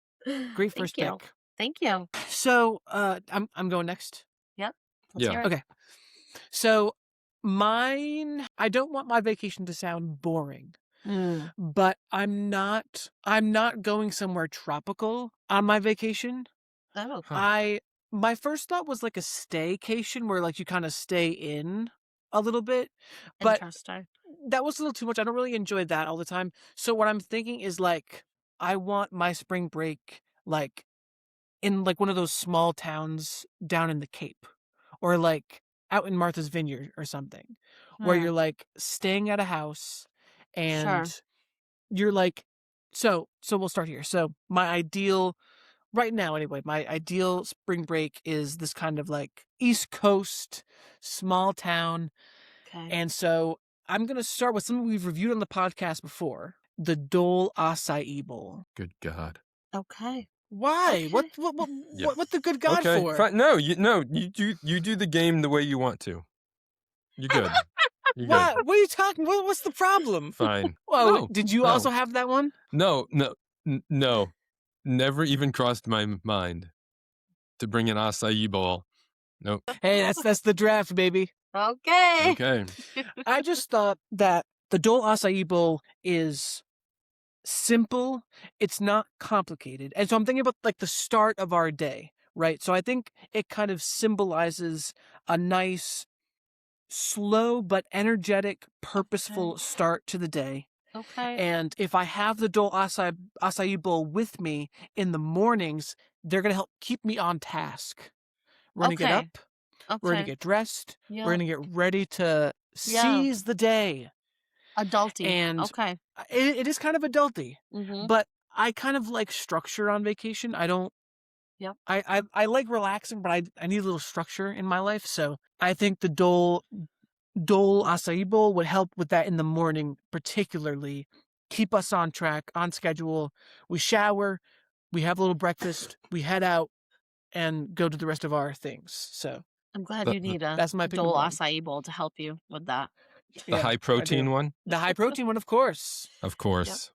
Great first Thank you. pick. Thank you. So, I'm going next. Yep. Let's Yeah. hear it. Okay. So, I don't want my vacation to sound boring, but I'm not going somewhere tropical on my vacation. Oh, Huh. My first thought was like a staycation where like you kind of stay in a little bit, but interesting. that was a little too much. I don't really enjoy that all the time. So what I'm thinking is like I want my spring break like in like one of those small towns down in the Cape or like out in Martha's Vineyard or something where you're like staying at a house and Sure. you're like so we'll start here. So my ideal right now anyway, my ideal spring break is this kind of like East Coast small town. Okay. And so I'm going to start with something we've reviewed on the podcast before, the Dole Acai Bowl. Good God. Okay. Why? Okay. What the good God Okay. for? Fine. No, you do the game the way you want to. You're good. You're What? good. What are you talking? What's the problem? Fine. Well, No, did you no. also have that one? No. Never even crossed my mind to bring an acai bowl. Nope. Hey, that's the draft, baby. Okay. Okay. I just thought that the Dole Acai Bowl is simple. It's not complicated. And so I'm thinking about like the start of our day, right? So I think it kind of symbolizes a nice, slow but energetic, purposeful start to the day. Okay. And if I have the Dole Acai Bowl with me in the mornings, they're going to help keep me on task. We're going to get Okay. up, we're going to get dressed, we're going to get ready to seize the day. Adulty. And okay. It is kind of adulty, Mm-hmm. but I kind of like structure on vacation. I don't. Yep. I like relaxing, but I need a little structure in my life. So I think the Dole Acai Bowl would help with that in the morning, particularly keep us on track, on schedule. We shower, we have a little breakfast, we head out and go to the rest of our things. So I'm glad you need a that's my pick Dole number one. Acai Bowl to help you with that. The high protein one? The high protein one, of course. Of course.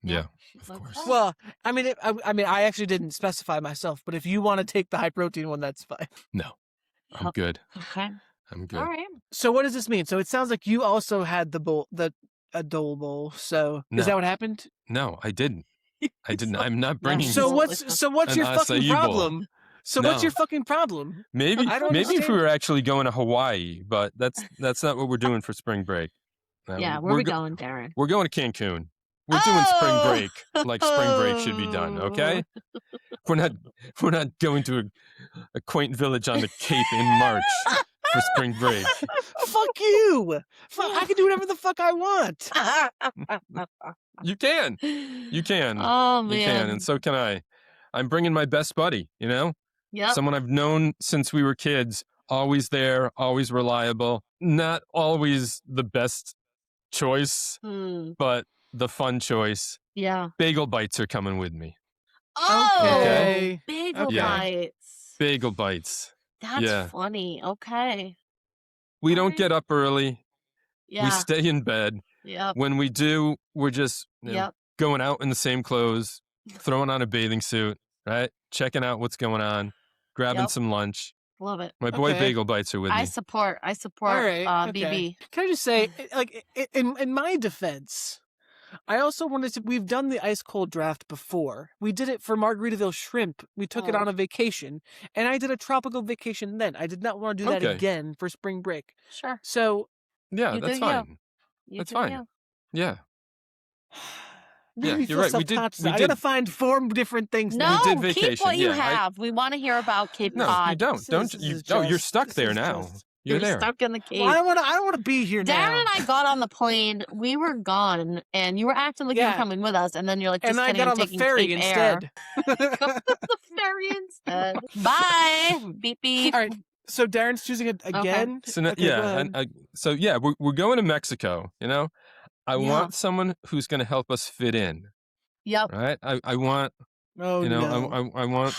Yep. Yeah, of course. Okay. Well, I mean, I actually didn't specify myself, but if you want to take the high protein one, that's fine. No. I'm good. Okay. I'm good. All right. So what does this mean? So it sounds like you also had a Dole Bowl. So No. is that what happened? No, I didn't. I'm not bringing So what's an your fucking acai bowl. problem? So what's No. your fucking problem? Maybe I don't if we understand. were actually going to Hawaii, but that's not what we're doing for spring break. Yeah, where are we going, Darren? We're going to Cancun. We're doing spring break like spring break should be done, okay? We're not going to a quaint village on the Cape in March. for spring break. Fuck you. I can do whatever the fuck I want. You can. You can. Oh, You can, and man. so can I. I'm bringing my best buddy, you know? Yep. Someone I've known since we were kids, always there, always reliable, not always the best choice, but the fun choice. Yeah. Bagel bites are coming with me. Oh, Okay. bagel Yeah. bites. Bagel bites. That's funny. Okay. We don't Alright. get up early. Yeah. We stay in bed. Yep. When we do, we're just Yep. going out in the same clothes, throwing on a bathing suit, right? Checking out what's going on, grabbing Yep. some lunch. Love it. My boy Okay. Bagel Bites are with I me. support. All right. Okay. BB. Can I just say, like, in my defense, I also wanted to. We've done the ice cold draft before. We did it for Margaritaville shrimp. We took it on a vacation, and I did a tropical vacation then. I did not want to do that Okay. again for spring break. Sure. So Yeah, You that's do you. fine. You That's do fine. you. Yeah. made Yeah, me you're feel right. We did- self-conscious. we I did- gotta find 4 different things. No, now. did keep vacation, what you yeah, have. We want to hear about Cape No, Cod. you don't. This Don't is you? just- No, you're stuck this there is now. just- You're there. stuck in the Cape. Well, I don't want to be here Darren now. and I got on the plane. We were gone, and you were acting like you were Yeah. coming with us, and then you're like, just And I kidding, got I'm on the taking ferry Cape Air. instead. The ferry instead. Bye. Beep beep. All right. So Darren's choosing it again. So now, Okay, go yeah, ahead. and we're going to Mexico. You know, I Yeah. want someone who's going to help us fit in. Yep. Right? I want Oh you know no. I want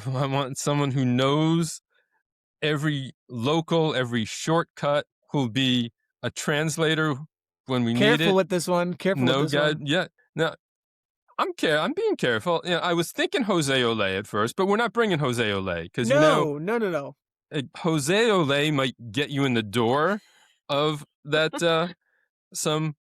I want someone who knows every local, every shortcut, who'll be a translator when we need Careful it. with this one. Careful No with this guide. one. Yeah. No, I'm being careful. You know, I was thinking Jose Olay at first, but we're not bringing Jose Olay because No. Jose Olay might get you in the door of that some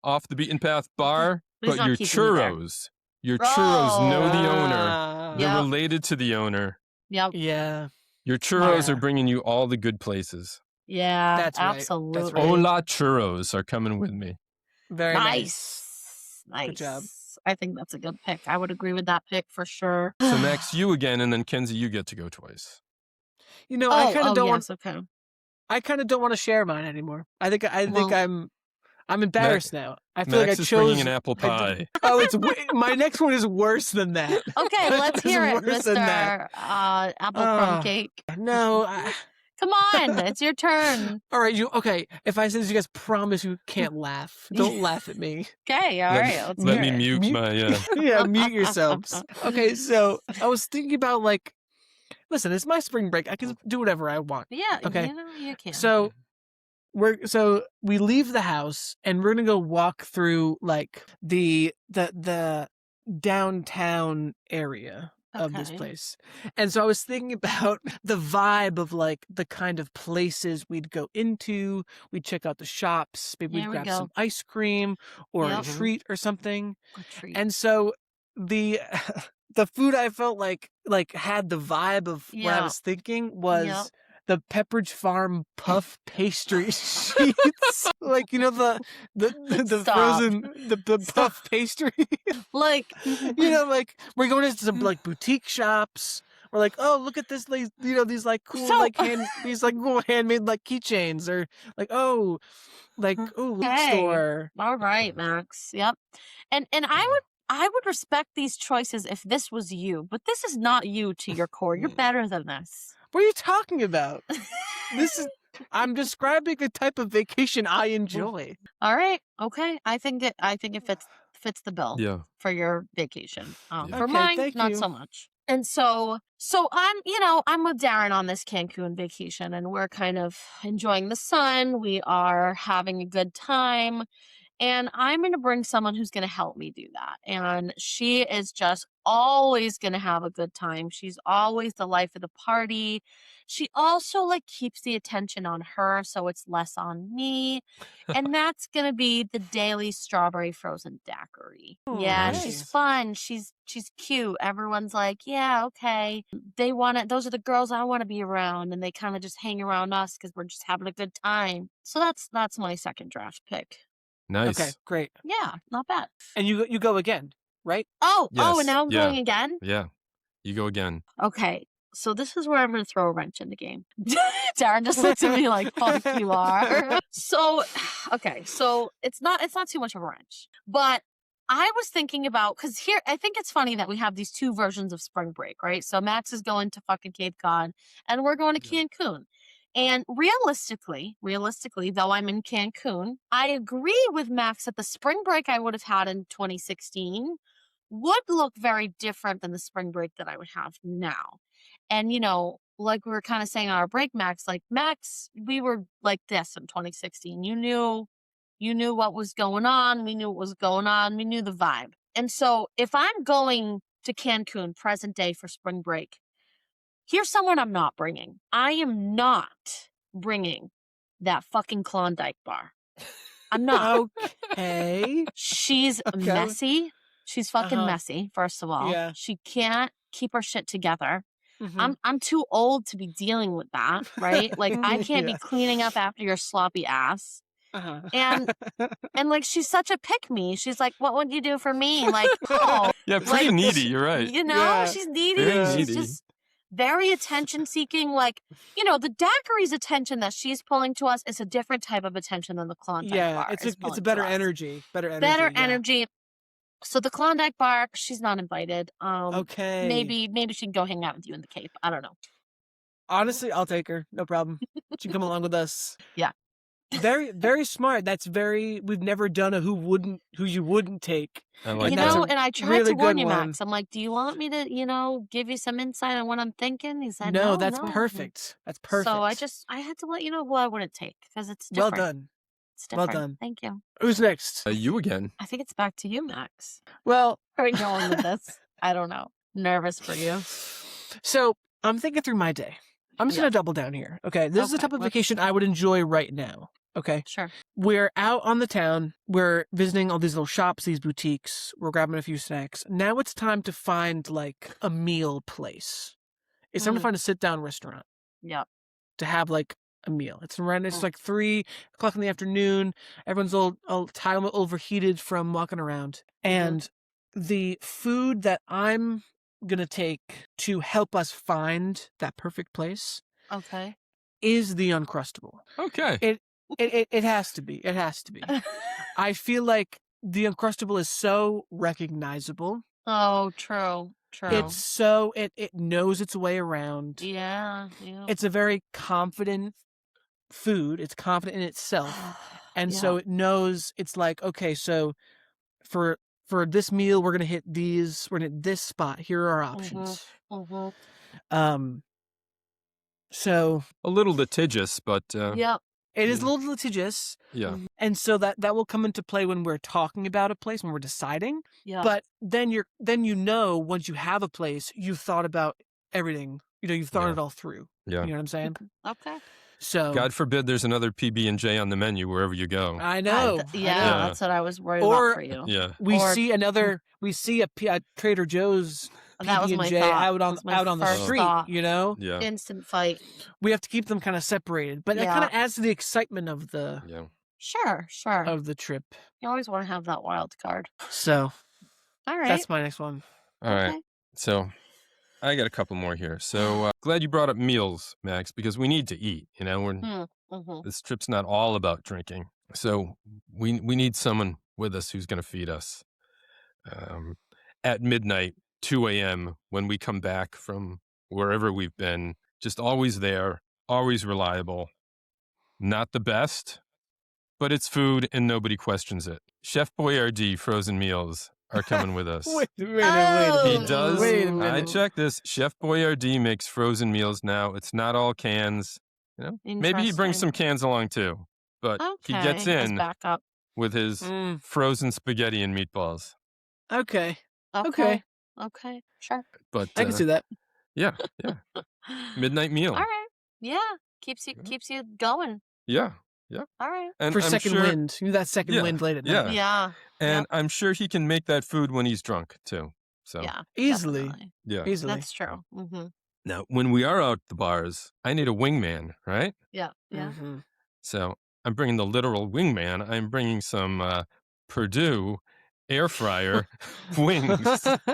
off the beaten path bar, But he's but not your keeping you there. churros know the owner. Ah. They're Yep. related to the owner. Yep. Yeah. Your churros Yeah. are bringing you all the good places. Yeah. That's right. Absolutely. That's right. Hola churros are coming with me. Very nice. Nice. Good job. I think that's a good pick. I would agree with that pick for sure. So Max, you again, and then Kenzie, you get to go twice. You know, I kind of don't yes, want. okay. I kind of don't want to share mine anymore. I think Well- I'm embarrassed now. I feel Max like I is chose bringing an apple I pie. did- Oh, my next one is worse than that. Okay, let's It's hear it, worse than that. Mr. Apple Crumb Oh. Cake. No. Come on, it's your turn. All right, okay. If I said you guys promise you can't laugh, don't laugh at me. Okay, all right. Let's Let hear me it. mute Mute- my. Yeah, mute yourselves. Okay, so I was thinking about listen, it's my spring break. I can do whatever I want. Yeah, Okay. you know you can. So we leave the house and we're gonna go walk through the downtown area of this Okay. place. And so I was thinking about the vibe of the kind of places we'd go into. We'd check out the shops, maybe There we'd we grab go. some ice cream or Yep. a treat or something. A treat. And so the the food I felt like had the vibe of what I Yeah. was thinking was Yep. the Pepperidge Farm puff pastry sheets. The Stop. frozen the puff pastry. Like, We're going into some boutique shops. We're like, oh, look at this, these cool So- these cool handmade keychains, or loot Okay. store. all right, Max. Yep. And I would respect these choices if this was you, but this is not you to your core. You're better than this. What are you talking about? I'm describing a type of vacation I enjoy. All right. Okay. I think it fits the bill Yeah. for your vacation. Yeah. For Okay, mine, thank not you. so much. And so I'm with Darren on this Cancun vacation, and we're kind of enjoying the sun. We are having a good time. And I'm going to bring someone who's going to help me do that. And she is just always going to have a good time. She's always the life of the party. She also keeps the attention on her, so it's less on me. And that's going to be the daily strawberry frozen daiquiri. Yeah, nice. she's fun. She's cute. Everyone's like, yeah, okay. They want it. Those are the girls I want to be around, and they kind of just hang around us because we're just having a good time. So that's my second draft pick. Nice. Okay, great. Yeah, not bad. And you go again, right? Oh, Yes, and now I'm yeah. going again? Yeah. You go again. Okay. So this is where I'm going to throw a wrench in the game. Darren just looked at me like, fuck you are. So, okay. So it's not too much of a wrench, but I was thinking about, because here, I think it's funny that we have these two versions of spring break, right? So Max is going to fucking Cape Cod and we're going to Cancun. And realistically, though I'm in Cancun, I agree with Max that the spring break I would have had in 2016 would look very different than the spring break that I would have now. And, you know, like we were kind of saying on our break, Max, we were like this in 2016. You knew what was going on. We knew what was going on. We knew the vibe. And so if I'm going to Cancun present day for spring break, here's someone I'm not bringing. I am not bringing that fucking Klondike bar. I'm not. Okay. She's messy. She's fucking messy, first of all. Yeah. She can't keep her shit together. Mm-hmm. I'm too old to be dealing with that, right? Like, I can't be cleaning up after your sloppy ass. And like, she's such a pick-me. She's like, what would you do for me? Like, oh. Yeah, pretty needy, you're right. You know, she's needy. Very She's needy. just very attention-seeking. Like, you know, the daiquiri's attention that she's pulling to us is a different type of attention than the Klondike bar. It's a better energy. Better energy. So the Klondike bar, she's not invited. Okay. Maybe she can go hang out with you in the Cape. I don't know. Honestly, I'll take her. No problem. She can come along with us. Yeah. Very, very smart. We've never done a who you wouldn't take. I like You that. know, and I tried really to warn good you, one. Max. I'm like, do you want me to, you know, give you some insight on what I'm thinking? He said, No, that's no. perfect. That's perfect. So I had to let you know who I wouldn't take because it's well different. done. It's different. Well done. Thank you. Who's next? You again. I think it's back to you, Max. Well, Where are we going with this? I don't know. Nervous for you. so I'm thinking through my day. I'm just gonna double down here. Okay, this is the type of vacation I would enjoy right now. Okay, Sure. we're out on the town. We're visiting all these little shops, these boutiques. We're grabbing a few snacks. Now it's time to find like a meal place. It's time to find a sit-down restaurant Yep. to have like a meal. It's like 3:00 in the afternoon. Everyone's all tired, overheated from walking around. And the food that I'm gonna take to help us find that perfect place Okay. is the Uncrustable. Okay. It has to be. It has to be. I feel like the Uncrustable is so recognizable. Oh, true. It's so it knows its way around. Yeah. It's a very confident food. It's confident in itself. And so it knows, it's like, okay, so for this meal we're gonna hit this spot. Here are our options. So A little litigious, but Yep. it is a little litigious. yeah. And so that will come into play when we're talking about a place, when we're deciding. Yeah. But then you know, once you have a place, you've thought about everything. You know, you've thought it all through. Yeah. You know what I'm saying? Okay. So God forbid there's another PB&J on the menu wherever you go. I know. Yeah, that's what I was worried Or- about for you. Yeah. We see a Trader Joe's That was my PB&J thought. out That was my on the first street, thought. you know? Yeah. Instant fight. We have to keep them kind of separated, but that Yeah. kind of adds to the excitement of the Yeah. Sure. trip. You always want to have that wild card. So All right. that's my next one. All right. Okay. So I got a couple more here. So glad you brought up meals, Max, because we need to eat. You know, this trip's not all about drinking. So we need someone with us who's going to feed us at midnight, 2 a.m. when we come back from wherever we've been. Just always there, always reliable. Not the best, but it's food and nobody questions it. Chef Boyardee frozen meals are coming with us. Wait a minute. He does. Wait a I minute. checked this. Chef Boyardee makes frozen meals now. It's not all cans. You know, maybe he brings some cans along too, but he gets as in backup. with his frozen spaghetti and meatballs. Okay. Okay. Sure. But I can see that. yeah, midnight meal. All right. Yeah. Keeps you going. Yeah. All right. And For I'm second sure, wind. You that second wind late at night. Yeah. And I'm sure he can make that food when he's drunk too. So Yeah. Easily. Definitely. yeah. Easily. That's true. Now, when we are out at the bars, I need a wingman, right? Yeah. Yeah. Mhm. So I'm bringing the literal wingman. I'm bringing some Purdue air fryer wings.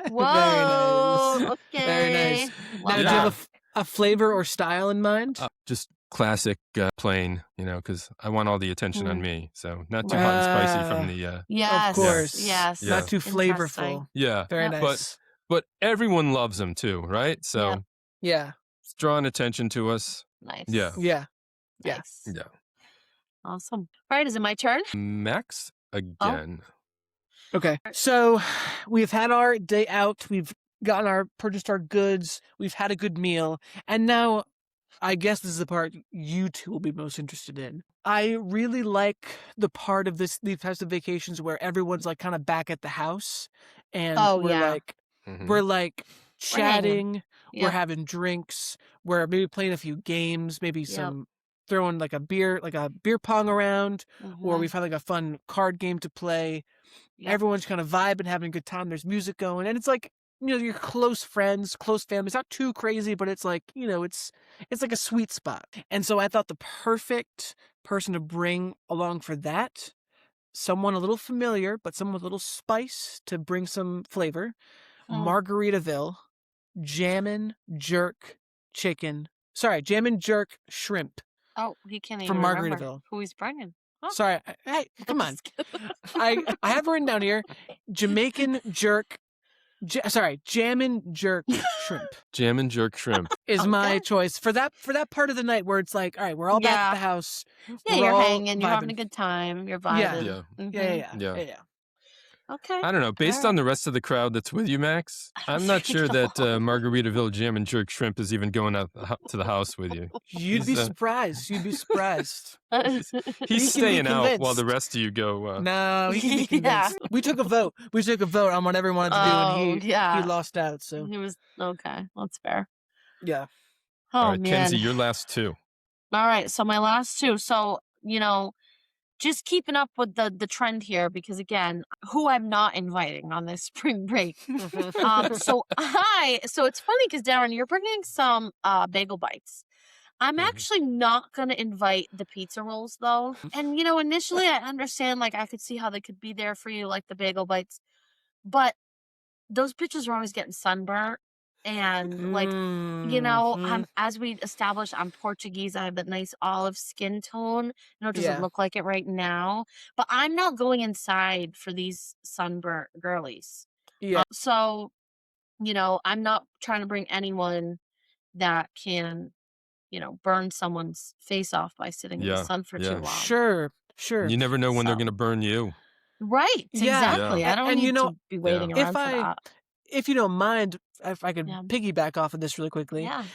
Whoa. Very nice. Okay. Very nice. Love Now, Yeah. that. a flavor or style in mind? Just classic plain, because I want all the attention on me. So not too Right. hot and spicy from the. Yes. Of course. Yes. Yeah. Not too Interesting. flavorful. Yeah. Very Yep. nice. But everyone loves them too, right? So Yep. Yeah. it's drawing attention to us. Nice. Yeah. Yeah. Yeah. Nice. Yeah. Awesome. All right, is it my turn? Max again. Okay. So we've had our day out. We've purchased our goods. We've had a good meal. And now I guess this is the part you two will be most interested in. I really like the part of these types of vacations where everyone's like kind of back at the house and we're like chatting, we're having drinks, we're maybe playing a few games, maybe some throwing like a beer pong around, or we've had like a fun card game to play. Everyone's kind of vibing, having a good time. There's music going, and it's like, your close friends, close family. It's not too crazy, but it's like, it's like a sweet spot. And so I thought the perfect person to bring along for that, someone a little familiar, but someone with a little spice to bring some flavor, Margaritaville, Jammin' Jerk Shrimp. Oh, he can't even from remember Margaritaville. who he's bringing. Huh? Sorry, hey, come on. I have written down here, Jammin' Jerk Shrimp. Jammin' Jerk Shrimp. Is my choice for that part of the night where it's like, all right, we're all back at the house. Yeah, we're you're all hanging, you're having a vibing. good time, you're vibing. Yeah. Mhm. Okay. I don't know. Based on the rest of the crowd that's with you, Max, I'm not sure that Margaritaville Jammin' Jerk Shrimp is even going out to the house with you. You'd be surprised. He's staying out while the rest of you go. No, he can be convinced. We took a vote. on what everyone wanted to do, and he lost out. So he was okay. That's fair. Yeah. Oh, all right, man. Kenzie, your last two. All right, so my last two. So just keeping up with the trend here, because again, who I'm not inviting on this spring break. So it's funny because Darren, you're bringing some bagel bites. I'm actually not gonna invite the pizza rolls though. And initially I understand, like, I could see how they could be there for you, like the bagel bites, but those bitches are always getting sunburnt. And like, I'm, as we established, I'm Portuguese. I have that nice olive skin tone. It doesn't look like it right now, but I'm not going inside for these sunburnt girlies. Yeah. So, I'm not trying to bring anyone that can, burn someone's face off by sitting in the sun for too long. Sure. You never know when they're going to burn you. Right. Exactly. Yeah. I don't need to be waiting around for that. If you don't mind, if I could piggyback off of this really quickly. Yeah.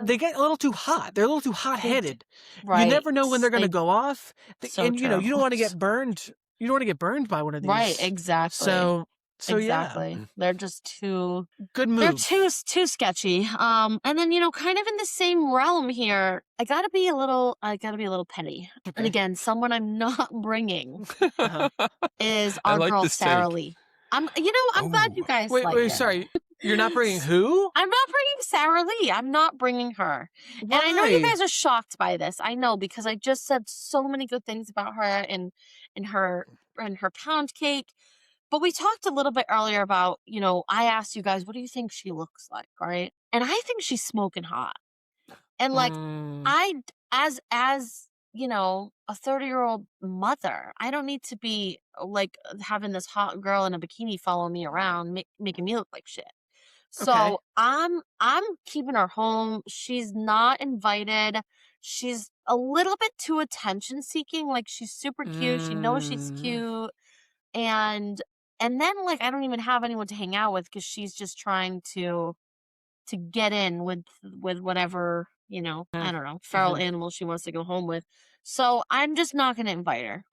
They get a little too hot. They're a little too hot-headed. Right. You never know when they're going to go off. And, you don't want to get burned. You don't want to get burned by one of these. Right, exactly. So exactly. They're just too good move. They're too sketchy. And then, kind of in the same realm here, I gotta be a little petty. Okay. And again, someone I'm not bringing is our girl Sara Lee. I'm glad you guys like Wait, it. sorry. You're not bringing who? I'm not bringing Sara Lee. I'm not bringing her. Why? And I know you guys are shocked by this. I know, because I just said so many good things about her and her pound cake. But we talked a little bit earlier about, I asked you guys, what do you think she looks like, right? And I think she's smoking hot. And like, as a 30-year-old mother, I don't need to be like having this hot girl in a bikini follow me around, making me look like shit. So I'm keeping her home. She's not invited. She's a little bit too attention seeking. Like, she's super cute. She knows she's cute. And then, like, I don't even have anyone to hang out with because she's just trying to get in with whatever, I don't know, feral animal she wants to go home with. So I'm just not going to invite her.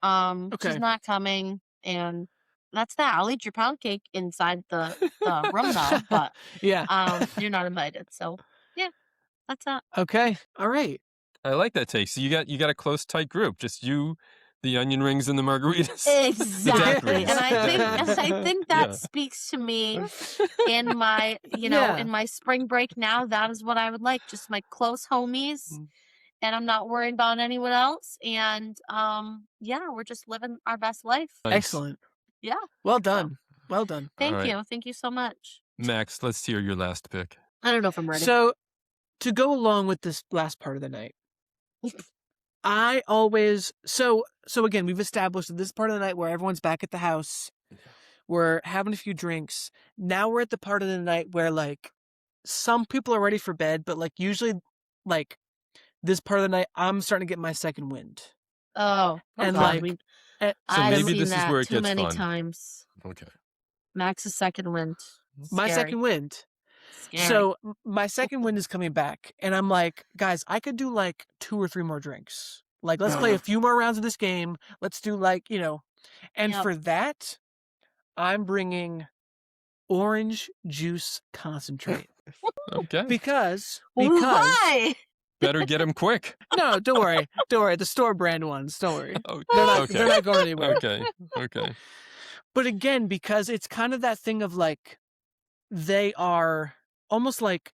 She's not coming, and that's that. I'll eat your pound cake inside the room though, but you're not invited. So yeah, that's that. Okay. All right. I like that take. So you got a close, tight group. Just you, the onion rings, and the margaritas. Exactly. And I think that speaks to me in my, in my spring break now. That is what I would like. Just my close homies. And I'm not worried about anyone else. And we're just living our best life. Nice. Excellent. Yeah. Well done. Well done. Thank you. Thank you so much. Max, let's hear your last pick. I don't know if I'm ready. So to go along with this last part of the night, I always so again, we've established that this part of the night where everyone's back at the house, we're having a few drinks. Now we're at the part of the night where like some people are ready for bed, but like usually like this part of the night I'm starting to get my second wind. Oh, And God, like So I've maybe seen this is that where it too gets many fun. times. Okay. Max's second wind. my Scary. second wind. Scary. So my second wind is coming back, and I'm like, guys, I could do like 2 or 3 more drinks. Like, let's play a few more rounds of this game. Let's do like, and Yep. for that, I'm bringing orange juice concentrate Okay. because Why? Better get him quick. no, don't worry, the store brand ones, don't worry, Oh, they're not going anywhere. Okay. But again, because it's kind of that thing of like, they are almost like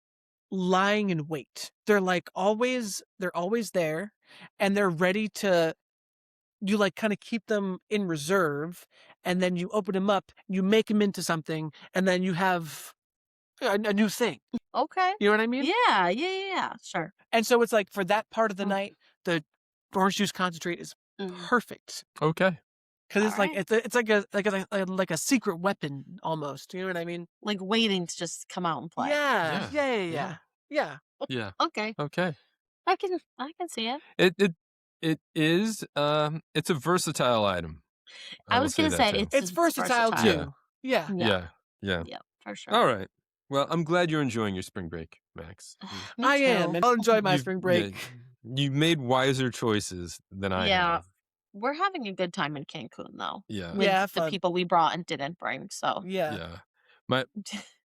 lying in wait. They're always there, and they're ready to, you like kind of keep them in reserve, and then you open them up, you make them into something, and then you have a new thing. Okay. You know what I mean? Yeah. Sure. And so it's like for that part of the night, the orange juice concentrate is perfect. Okay. Because it's Alright. like a secret weapon almost. You know what I mean? Like waiting to just come out and play. Yeah. Yeah. Okay. Okay. I can see it. It is it's a versatile item. I will was gonna that say too. It's versatile too. Yeah. Yeah. Yeah, for sure. All right. Well, I'm glad you're enjoying your spring break, Max. Me I too. am. And I'll enjoy my You've- spring break. yeah, you made wiser choices than I Yeah. have. We're having a good time in Cancun though. Yeah. With Yeah, the fun. people we brought and didn't bring. So Yeah.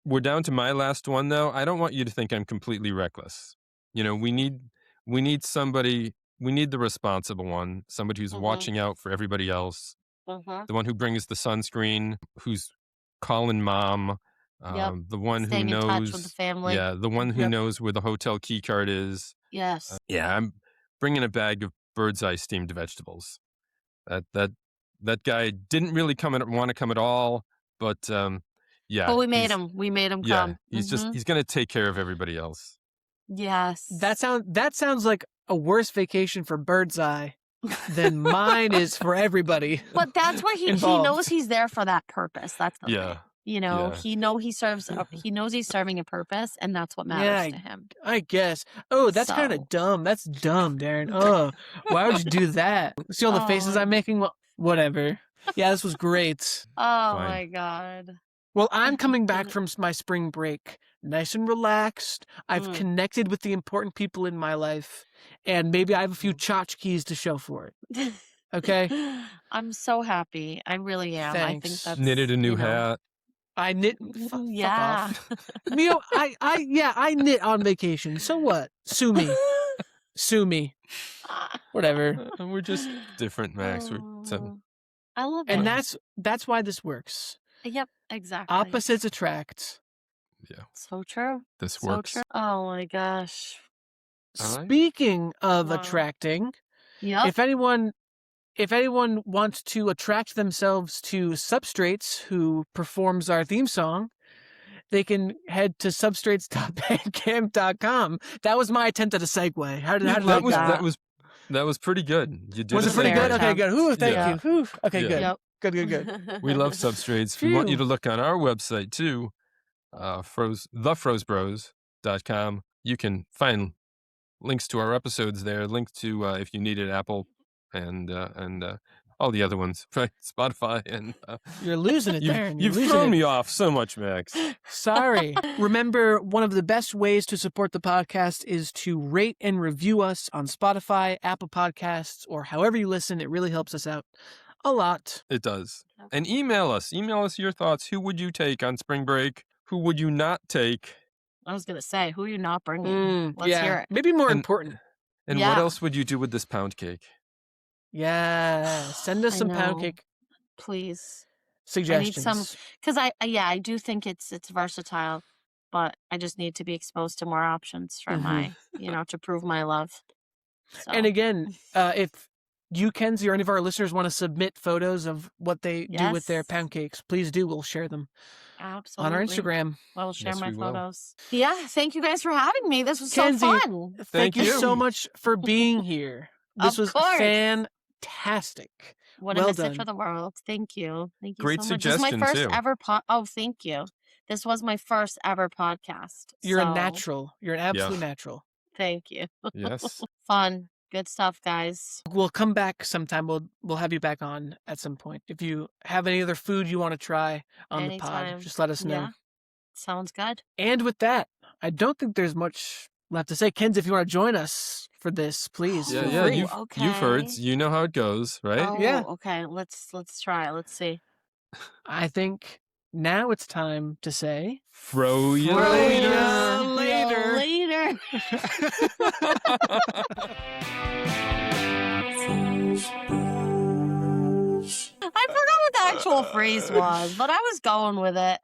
We're down to my last one though. I don't want you to think I'm completely reckless. We need somebody, we need the responsible one, somebody who's watching out for everybody else. The one who brings the sunscreen, who's calling mom, the one staying who in touch with the knows, family. yeah, the one who Yep. knows where the hotel key card is. Yes. Yeah, I'm bringing a bag of bird's eye steamed vegetables. That guy didn't really want to come at all, but yeah. But we made him. We made him Yeah, come. he's going to take care of everybody else. Yes. That sounds like a worse vacation for Bird's Eye than mine is for everybody. But that's where he involved. knows he's there for that purpose. That's the Yeah. thing. He knows he knows he's serving a purpose, and that's what matters to him. I guess. Oh, that's kind So. of dumb. That's dumb, Darren. Oh, why would you do that? See all the faces I'm making? Well, whatever. Yeah, this was great. Oh Fine. my God. Well, I'm coming back from my spring break nice and relaxed. I've connected with the important people in my life, and maybe I have a few tchotchkes to show for it. Okay? I'm so happy. I really am. I think Thanks. that's Knitted a new hat. I knit. Fuck yeah. off. Mio, I knit on vacation. So what? Sue me. Sue me. Whatever. We're just different, Max. I love it. And that's why this works. Yep, exactly. Opposites attract. Yeah. So true. This So works. true. Oh my gosh. All right. Speaking of Wow. attracting, Yep. if anyone wants to attract themselves to Substrates, who performs our theme song, they can head to substrates.bandcamp.com. That was my attempt at a segue. How did that was pretty good. You did Was it it pretty good? Fair Okay, attempt. good. Ooh, thank Yeah. you. Ooh, okay, Yeah. good. Yep. Good. We love substrates. We want you Phew. to look on our website too, thefrozebros.com. You can find links to our episodes there. Link to if you needed Apple and all the other ones, right? Spotify and You're losing it, Darren. you've losing thrown it. me off so much, Max. Sorry. Remember, one of the best ways to support the podcast is to rate and review us on Spotify, Apple Podcasts, or however you listen. It really helps us out a lot. It does. And email us. Email us your thoughts. Who would you take on spring break? Who would you not take? I was gonna say, who are you not bringing? Let's hear it. Maybe more And- important. And Yeah. what else would you do with this pound cake? Yeah. Send us I some pound know. cake Please. suggestions. Because I do think it's versatile, but I just need to be exposed to more options for my, to prove my love. So. And again, if you, Kenzie, or any of our listeners want to submit photos of what they do with their Yes. pound cakes, please do. We'll share them. Absolutely. on our Instagram. I will share Yes, my we will. photos. Yeah, thank you guys for having me. This was Kenzie, so fun. Thank you you. so much for being here. This Of was course. fantastic. Wouldn't Well miss it for done. the world. Thank you. Thank you Great so much. This is my suggestion, first too. ever Oh, thank you. This was my first ever podcast. You're a so natural. You're an absolute natural. Thank you. Yes. Fun. Good stuff, guys. We'll come back sometime. We'll have you back on at some point. If you have any other food you want to try on the Anytime. pod, just let us know. Yeah. Sounds good. And with that, I don't think there's much left to say. Kenzie, if you want to join us for this, please feel Yeah, free. you've heard. You know how it goes, right? Oh, Yeah. okay. Let's try. Let's see. I think now it's time to say Fro you Fro later. ya later. Later. I forgot what the actual phrase was, but I was going with it.